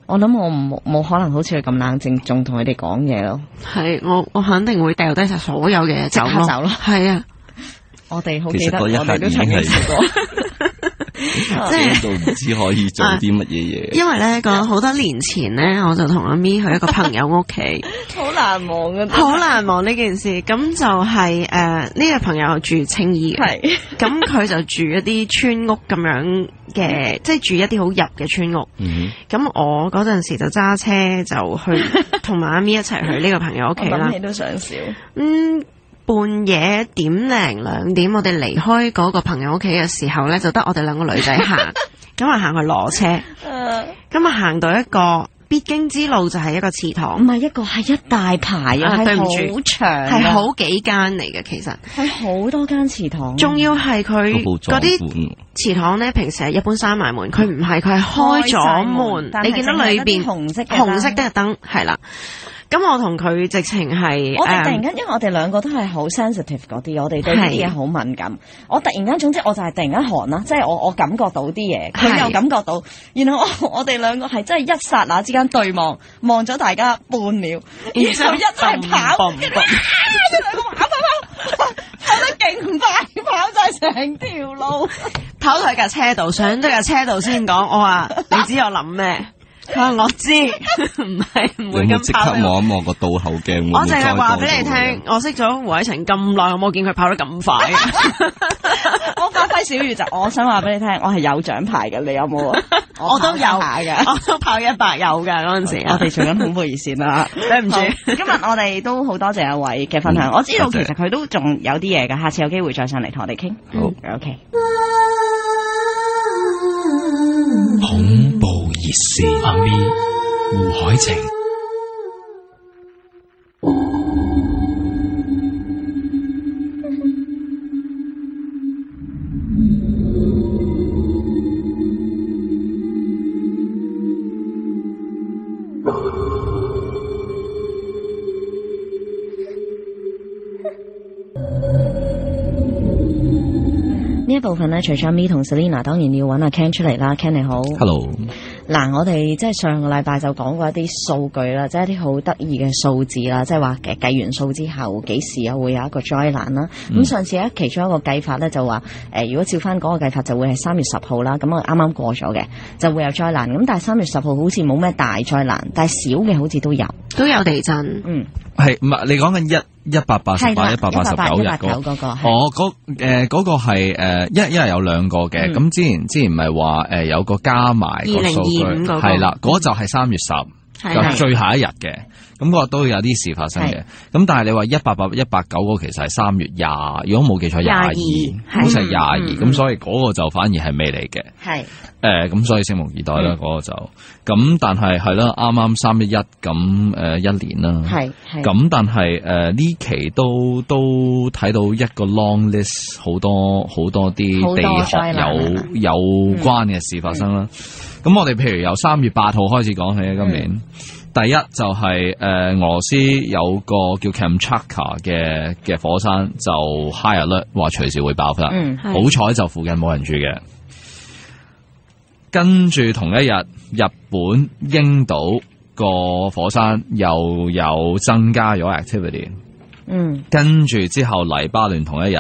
我諗我冇可能好似佢咁冷靜，仲同佢哋講嘢咯。係，我肯定會掉低晒所有嘅嘢，即刻走咯。係啊，我哋好記得，我哋都曾經試過。即係都唔知可以做啲乜嘢嘢。因為咧好多年前咧，我就同阿咪去一個朋友屋企，好難忘嘅，好難忘呢件事。咁就係呢個朋友住青衣嘅，咁佢就住一啲村屋咁樣嘅，即係住一啲好入嘅村屋。咁我嗰陣時就揸車就去同埋阿咪一齊去呢個朋友屋企啦。諗起都想笑。半夜1點零2點，我哋離開嗰個朋友屋企嘅時候咧，就得我哋2個女仔行，咁啊行去攞車，咁啊行到一個必經之路就係一個祠堂，唔係一個，係一大排啊，對唔住，好長，係好幾間嚟嘅，其實係好多間祠堂，仲要係佢嗰啲祠堂咧，平時係一般閂埋門，佢唔係，佢係開咗門，你見到裏邊紅色嘅燈，係啦。咁我同佢直情係，我哋突然間，因為我哋兩個都係好 sensitive 嗰啲，我哋對啲嘢好敏感。我突然間，總之我就係突然間寒啦，即係我感覺到啲嘢，佢又感覺到，然後我哋兩個係真係一剎那之間對望咗大家半秒，然後一齊跑，一兩個跑得勁快，跑晒成條路，跑到去架車度，上咗架車度先講，我話你知我諗咩？佢話我知，唔會咁即刻望一望個倒後鏡。我淨係話俾你聽，我識咗胡海晴咁耐，我冇見佢跑得咁快。我發揮小宇宙，我想話俾你聽，我係有獎牌嘅，你有冇啊？我都有嘅，我都跑100有㗎嗰陣時。我哋做緊恐怖熱線啦，對唔住。今日我哋都好多謝阿偉嘅分享，我知道其實佢都仲有啲嘢㗎，下次有機會再上嚟同我哋傾。好 ，OK。恐怖熱線，阿咪胡海晴。呢一部分咧，除咗 Me 同 Selina， 當然要揾阿 Ken 出嚟啦。Ken 你好 ，Hello。嗱，我哋即係上個禮拜就講過一啲數據啦，即係一啲好得意嘅數字啦，即係話計完數之後幾時又會有一個災難啦。咁上次咧，其中一個計法咧就話，如果照翻嗰個計法就會係3月10號啦。咁我啱啱過咗嘅，就會有災難。咁但係3月10號好似冇咩大災難，但係小嘅好似都有地震。係唔係？你講緊188、189日嗰個？嗰個係一係有兩個嘅。咁之前唔係話有個加埋個數據，係啦，嗰就係3月10，就最後一日嘅。咁嗰個都有啲事發生嘅。咁但係你話188、189嗰個其實係3月20，如果冇記錯22，好似係22。咁所以嗰個就反而係未嚟嘅。係。咁所以拭目以待啦，嗰個就咁，但係啦，啱啱311咁1年啦，係咁，但係呢期都睇到一個 long list，好多啲地學有關嘅事發生啦。咁我哋譬如由3月8號開始講起啊，今年第一就係俄羅斯有個叫 Kamchatka 嘅火山就 high alert，話隨時會爆發，好彩就附近冇人住嘅。跟住同一日，日本英島個火山又有增加咗 activity。跟住之後黎巴嫩同一日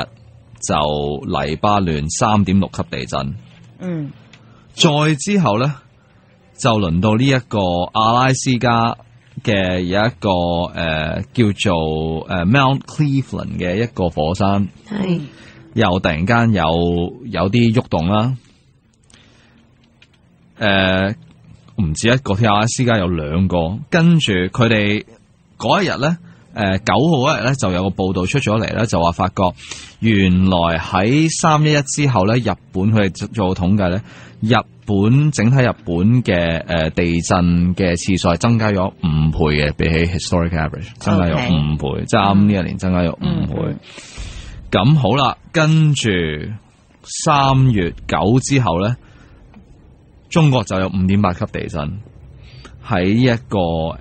就黎巴嫩3.6級地震。再之後咧就輪到呢一個阿拉斯加嘅有一個叫做Mount Cleveland 嘅一個火山，又突然間有啲喐動啦。唔止一個，阿拉斯加有2個，跟住佢哋嗰一日咧，9號嗰日咧就有個報道出咗嚟咧，就話發覺原來喺311之後咧，日本佢哋做統計咧，整體日本嘅地震嘅次數係增加咗5倍嘅，比起 historic average 增加咗5倍，即係啱呢一年增加咗5倍。咁好啦，跟住3月9之後咧。中國就有5.8級地震，喺一個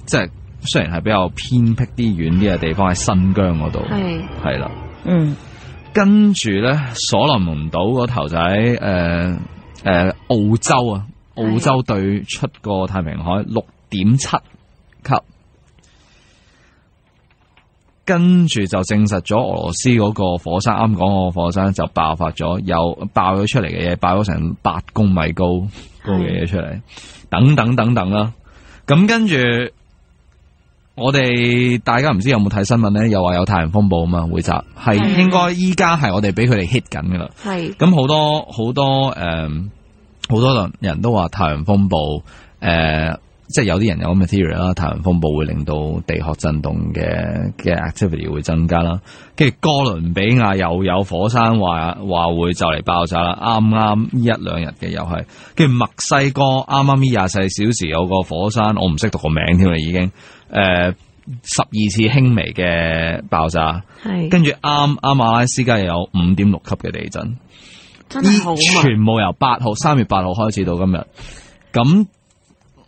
即係雖然係比較偏僻啲、遠啲嘅地方，喺新疆嗰度，係啦，跟住咧，所羅門島嗰頭就喺澳洲啊，澳洲對出個太平海6.7級，跟住就證實咗俄羅斯嗰個火山，啱講嗰個火山就爆發咗，又爆咗出嚟嘅嘢，爆咗成8公米高嘅嘢出嚟，等等等等啦。咁跟住我哋大家唔知有冇睇新聞咧，又話有太陽風暴啊嘛，匯集係應該依家係我哋俾佢哋 hit 緊噶啦。係咁好多人都話太陽風暴即係有啲人有咁嘅 theory 啦，太陽風暴會令到地殼震動嘅 activity 會增加啦。跟住哥倫比亞又有火山話會就嚟爆炸啦，啱啱呢1-2日嘅又係。跟住墨西哥啱啱呢24小時有個火山，我唔識讀個名添啦已經，12次輕微嘅爆炸。係跟住啱馬拉斯加又有5.6級嘅地震，真係好全部由3月8號開始到今日。咁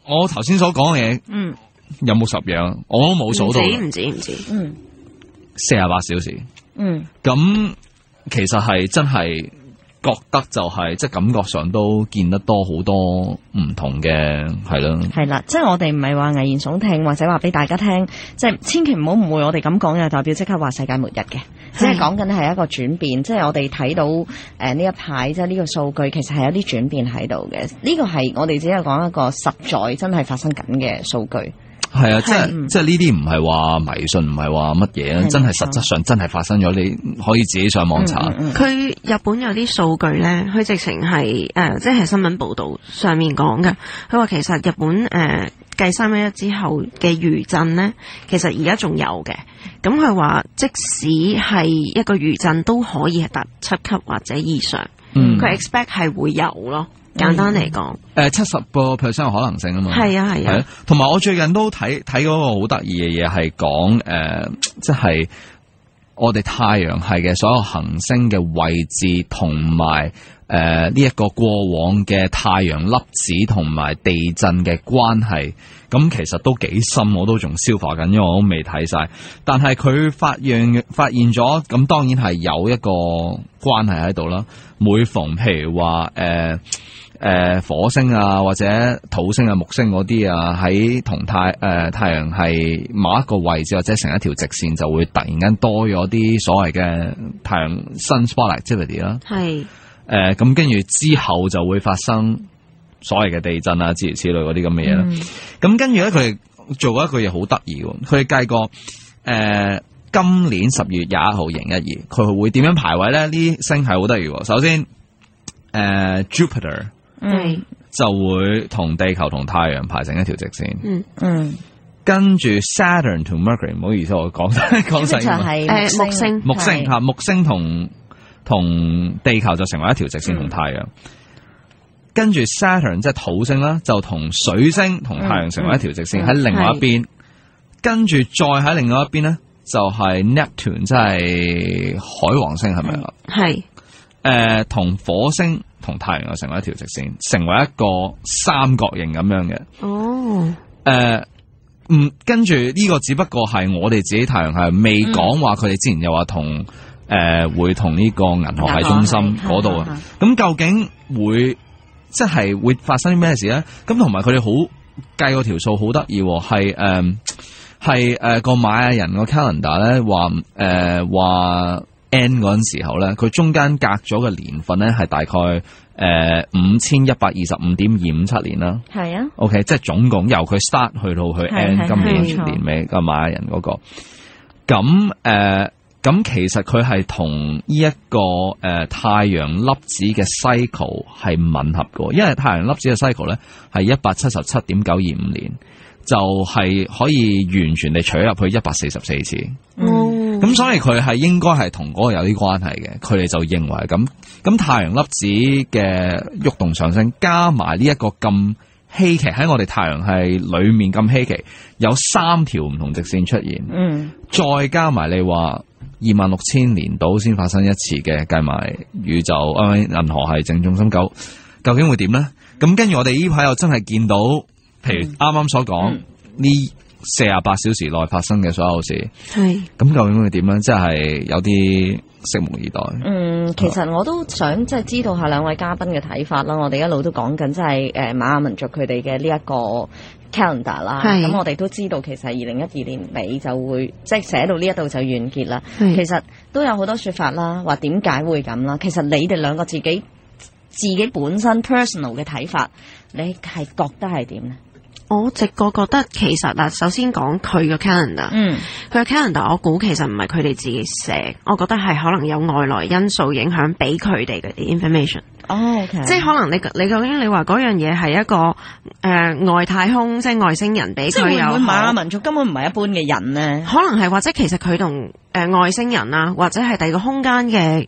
我頭先所講嘅嘢，有冇10樣？我都冇數到。唔止。48小時。咁其實係真係覺得就係即係感覺上都見得多好多唔同嘅係咯。係啦，即係我哋唔係話危言聳聽，或者話俾大家聽，即係千祈唔好誤會我哋咁講嘅代表即刻話世界末日嘅。即係講緊係一個轉變，即係我哋睇到呢一排即係呢個數據其實係有啲轉變喺度嘅。呢個係我哋只係講一個實在真係發生緊嘅數據。係啊，即係呢啲唔係話迷信，唔係話乜嘢，真係實質上真係發生咗，你可以自己上網查。佢日本有啲數據咧，佢直情係即係新聞報道上面講嘅。佢話其實日本繼3.11之後嘅餘震咧，其實而家仲有嘅。咁佢話即使係一個餘震都可以係達7級或者以上。佢 expect 係會有咯。簡單嚟講，70% 可能性啊嘛。係啊。同埋我最近都睇嗰個好得意嘅嘢，係講即係我哋太陽系嘅所有行星嘅位置，同埋呢一個過往嘅太陽粒子同埋地震嘅關係。咁其實都幾深，我都仲消化緊，因為我都未睇晒。但係佢發現咗，咁當然係有一個關係喺度啦。每逢譬如話火星啊，或者土星啊、木星嗰啲啊，喺同太陽系某一個位置或者成一條直線，就會突然間多咗啲所謂嘅太陽 sunspot activity 啦。係咁跟住之後就會發生所謂嘅地震啊，諸如此類嗰啲咁嘅嘢啦。咁跟住咧，佢哋做過一個嘢好得意喎。佢哋計過今年10月21號2012，佢會點樣排位咧？呢啲星係好得意喎。首先Jupiter。就會同地球同太陽排成一條直線。跟住 Saturn 同 Mercury， 唔好意思，我講晒木星同地球就成為一條直線同太陽。跟住 Saturn 即係土星啦，就同水星同太陽成為一條直線喺另外一邊。跟住再喺另外一邊咧，就係 Neptune 即係海王星，係咪啊？係同火星同太陽又成為一條直線，成為一個三角形咁樣嘅。哦。跟住呢個只不過係我哋自己太陽系未講話，佢哋之前又話同會同呢個銀河系中心嗰度啊。咁究竟會即係會發生啲咩事咧？咁同埋佢哋好計嗰條數好得意，係個瑪雅人個 calendar 咧話N 嗰陣時候咧，佢中間隔咗嘅年份咧係大概5125.257年啦。係啊。OK， 即係總共由佢 start 去到佢 N 今年年尾個瑪雅人嗰個。咁其實佢係同呢一個太陽粒子嘅 cycle 係吻合嘅，因為太陽粒子嘅 cycle 咧係177.925年，就係可以完全地取入去144次。咁所以佢係應該係同嗰個有啲關係嘅，佢哋就認為咁。咁太陽粒子嘅喐動上升，加埋呢一個咁稀奇喺我哋太陽系裏面咁稀奇，有3條唔同直線出現。再加埋你話26000年度先發生一次嘅，計埋宇宙銀河系正中心究竟會點咧？咁跟住我哋呢排又真係見到，譬如啱啱所講呢48小時內發生嘅所有事，係咁究竟會點咧？即係有啲拭目以待。其實我都想即係知道下兩位嘉賓嘅睇法啦。我哋一路都講緊即係瑪雅民族佢哋嘅呢一個 calendar 啦。咁我哋都知道其實2012年尾就會即係寫到呢一度就完結啦。其實都有好多說法啦，話點解會咁啦。其實你哋兩個自己本身 personal 嘅睇法，你係覺得係點呢？我直覺覺得其實嗱，首先講佢個 calendar，佢個 calendar 我估其實唔係佢哋自己寫，我覺得係可能有外來因素影響俾佢哋嗰啲 information。OK， 即係可能你究竟你話嗰樣嘢係一個外太空，即係外星人俾佢有，即係會唔會瑪雅民族根本唔係一般嘅人呢？可能係或者其實佢同外星人啊，或者係第二個空間嘅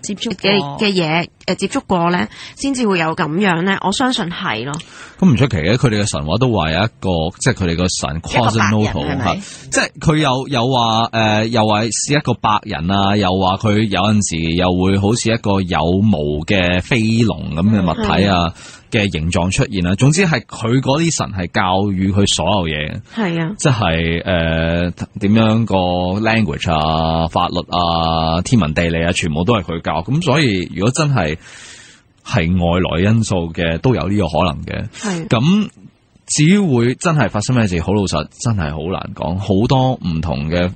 接觸嘅嘢接觸過咧，先至會有咁樣咧。我相信係咯。咁唔出奇嘅，佢哋嘅神話都話有一個，即係佢哋個神 Quasimodo， 即係佢有話又話是一個白人啊，又話佢有陣時又會好似一個有毛嘅飛龍咁嘅物體啊嘅形狀出現啊。總之係佢嗰啲神係教予佢所有嘢，係啊，即係點樣個 language 啊、法律啊、天文地理啊，全部都係佢教。咁所以如果真係外來因素嘅，都有呢個可能嘅。係咁，至於會真係發生咩事，好老實，真係好難講。好多唔同嘅，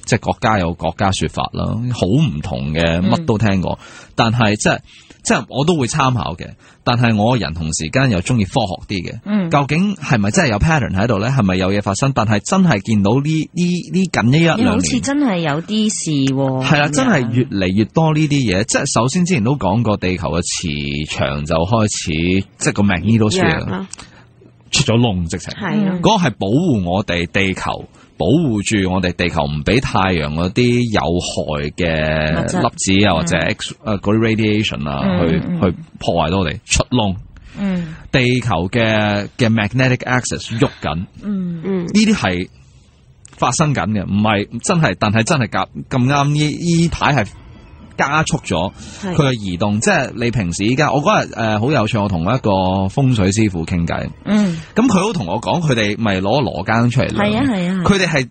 即係國家有國家說法啦，好唔同嘅，乜都聽過。但係即係我都會參考嘅。但係我人同時間又中意科學啲嘅。究竟係咪真係有 pattern 喺度咧？係咪有嘢發生？但係真係見到呢近呢一兩年，好似真係有啲事喎。係啦，真係越嚟越多呢啲嘢。即係首先之前都講過，地球嘅磁場就開始即係個 magnetosphere出咗窿，直情嗰個係保護我哋地球，保護住我哋地球唔俾太陽嗰啲有害嘅粒子啊，或者嗰啲 radiation 啊，去破壞到我哋出窿。地球嘅 magnetic axis 喐緊，呢啲係發生緊嘅，唔係真係，但係真係咁啱呢排係加速咗佢嘅移動。即係你平時依家，我嗰日好有趣，我同一個風水師傅傾偈，咁佢都同我講，佢哋咪攞羅庚出嚟，係啊，佢哋係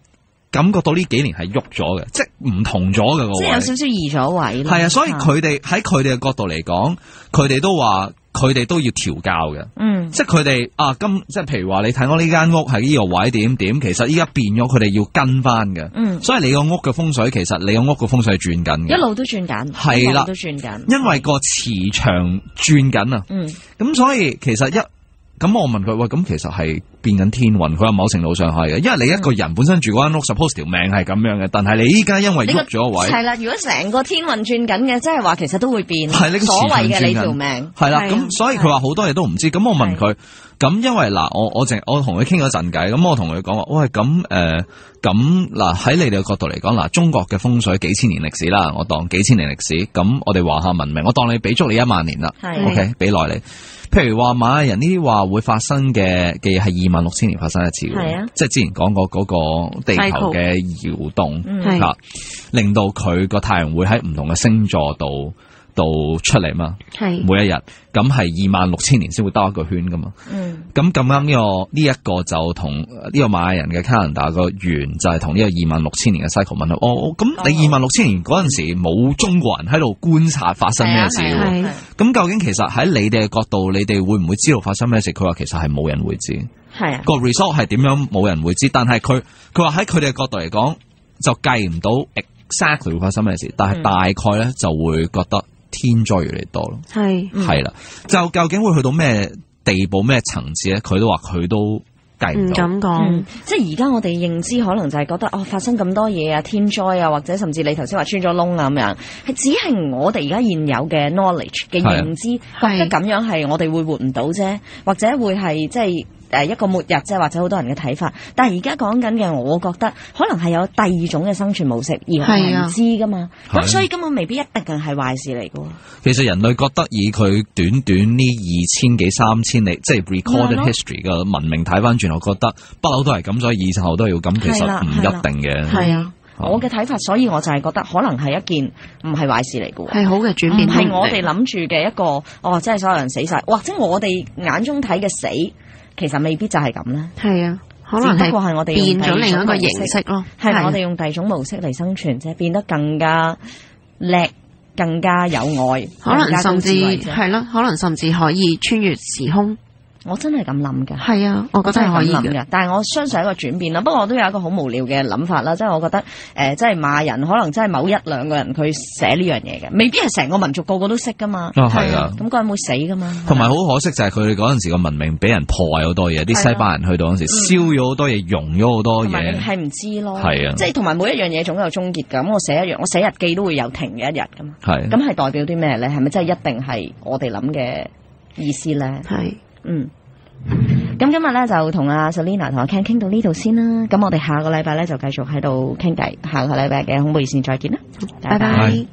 感覺到呢幾年係喐咗嘅，即係唔同咗嘅個位，即係有少少移咗位。係啊，所以佢哋喺佢哋嘅角度嚟講，佢哋都話佢哋都要調教嘅。即係佢哋即係譬如話你睇我呢間屋係呢個位點，其實依家變咗，佢哋要跟翻嘅。所以你個屋嘅風水，其實你個屋嘅風水係轉緊嘅，一路都轉緊，係啦，都轉緊，因為個磁場轉緊啊。咁所以其實咁我問佢，喂，咁其實係變緊天運，佢話某程度上係嘅，因為你一個人本身住嗰間屋 suppose 條命係咁樣嘅，但係你依家因為喐咗位，係啦，如果成個天運轉緊嘅，即係話其實都會變，係你所謂嘅你條命，係啦，咁所以佢話好多嘢都唔知，咁我問佢，咁因為嗱，我同佢傾咗陣偈，咁我同佢講話，喂，咁嗱喺你哋嘅角度嚟講，嗱，中國嘅風水幾千年歷史啦，我當幾千年歷史，咁我哋華夏文明，我當你俾足你1萬年啦，OK， 俾耐你。譬如話瑪雅人呢啲話會發生嘅嘢係26000年發生一次嘅，即係之前講過嗰個地球嘅搖動，令到佢個太陽會喺唔同嘅星座度出嚟嘛，每一日咁係26000年先會兜一個圈噶嘛。咁啱呢一個就同呢個瑪雅人嘅 calendar 個圓就係同呢個26000年嘅 cycle 問佢，咁你26000年嗰陣時冇中國人喺度觀察發生咩事？咁究竟其實喺你哋嘅角度，你哋會唔會知道發生咩事？佢話其實係冇人會知，個 result 係點樣冇人會知，但係佢話喺佢哋嘅角度嚟講就計唔到 exactly 會發生咩事，但係大概咧就會覺得天災越嚟越多咯，係啦，就究竟會去到咩地步、咩層次咧？佢都話佢都計唔到。唔敢講，即係而家我哋認知可能就係覺得發生咁多嘢啊，天災啊，或者甚至你頭先話穿咗窿啊咁樣，係只係我哋而家現有嘅 knowledge 嘅認知，覺得咁樣係我哋會活唔到啫，或者會係即係一個末日啫，或者好多人嘅睇法。但係而家講緊嘅，我覺得可能係有第二種嘅生存模式，而我唔知噶嘛。咁所以根本未必一定係壞事嚟噶。其實人類覺得以佢短呢2000幾3000年，即係 recorded history 嘅文明睇翻轉，我覺得不嬲都係咁，所以以後都要咁。其實唔一定嘅。係啊，我嘅睇法，所以我就係覺得可能係一件唔係壞事嚟噶，係好嘅轉變，係我哋諗住嘅一個即係所有人死晒，或者我哋眼中睇嘅死。其實未必就係咁咧，係啊，可能只不過係我哋變咗另一個形式咯，係我哋用第二種模式嚟生存啫，變得更加叻，更加有愛，可能甚至係啦，可能甚至可以穿越時空。我真係咁諗嘅，係啊，我覺得係可以嘅。但係我相信係一個轉變啦。不過我都有一個好無聊嘅諗法啦，即係我覺得即係罵人，可能真係某一兩個人佢寫呢樣嘢嘅，未必係成個民族個個都識噶嘛。係啊，咁嗰人會死噶嘛。同埋好可惜就係佢哋嗰陣時個文明俾人破壞好多嘢，啲西班牙人去到嗰陣時燒咗好多嘢，溶咗好多嘢，係唔知咯。係啊，即係同埋每一樣嘢總有終結㗎。咁我寫日記都會有停嘅一日㗎嘛。係。咁係代表啲咩咧？係咪真係一定係我哋諗嘅意思咧？係。咁今日咧就同阿 Selina 同阿 Ken 傾到呢度先啦。咁我哋下個禮拜咧就繼續喺度傾偈。下個禮拜嘅恐怖熱線再見啦，拜拜。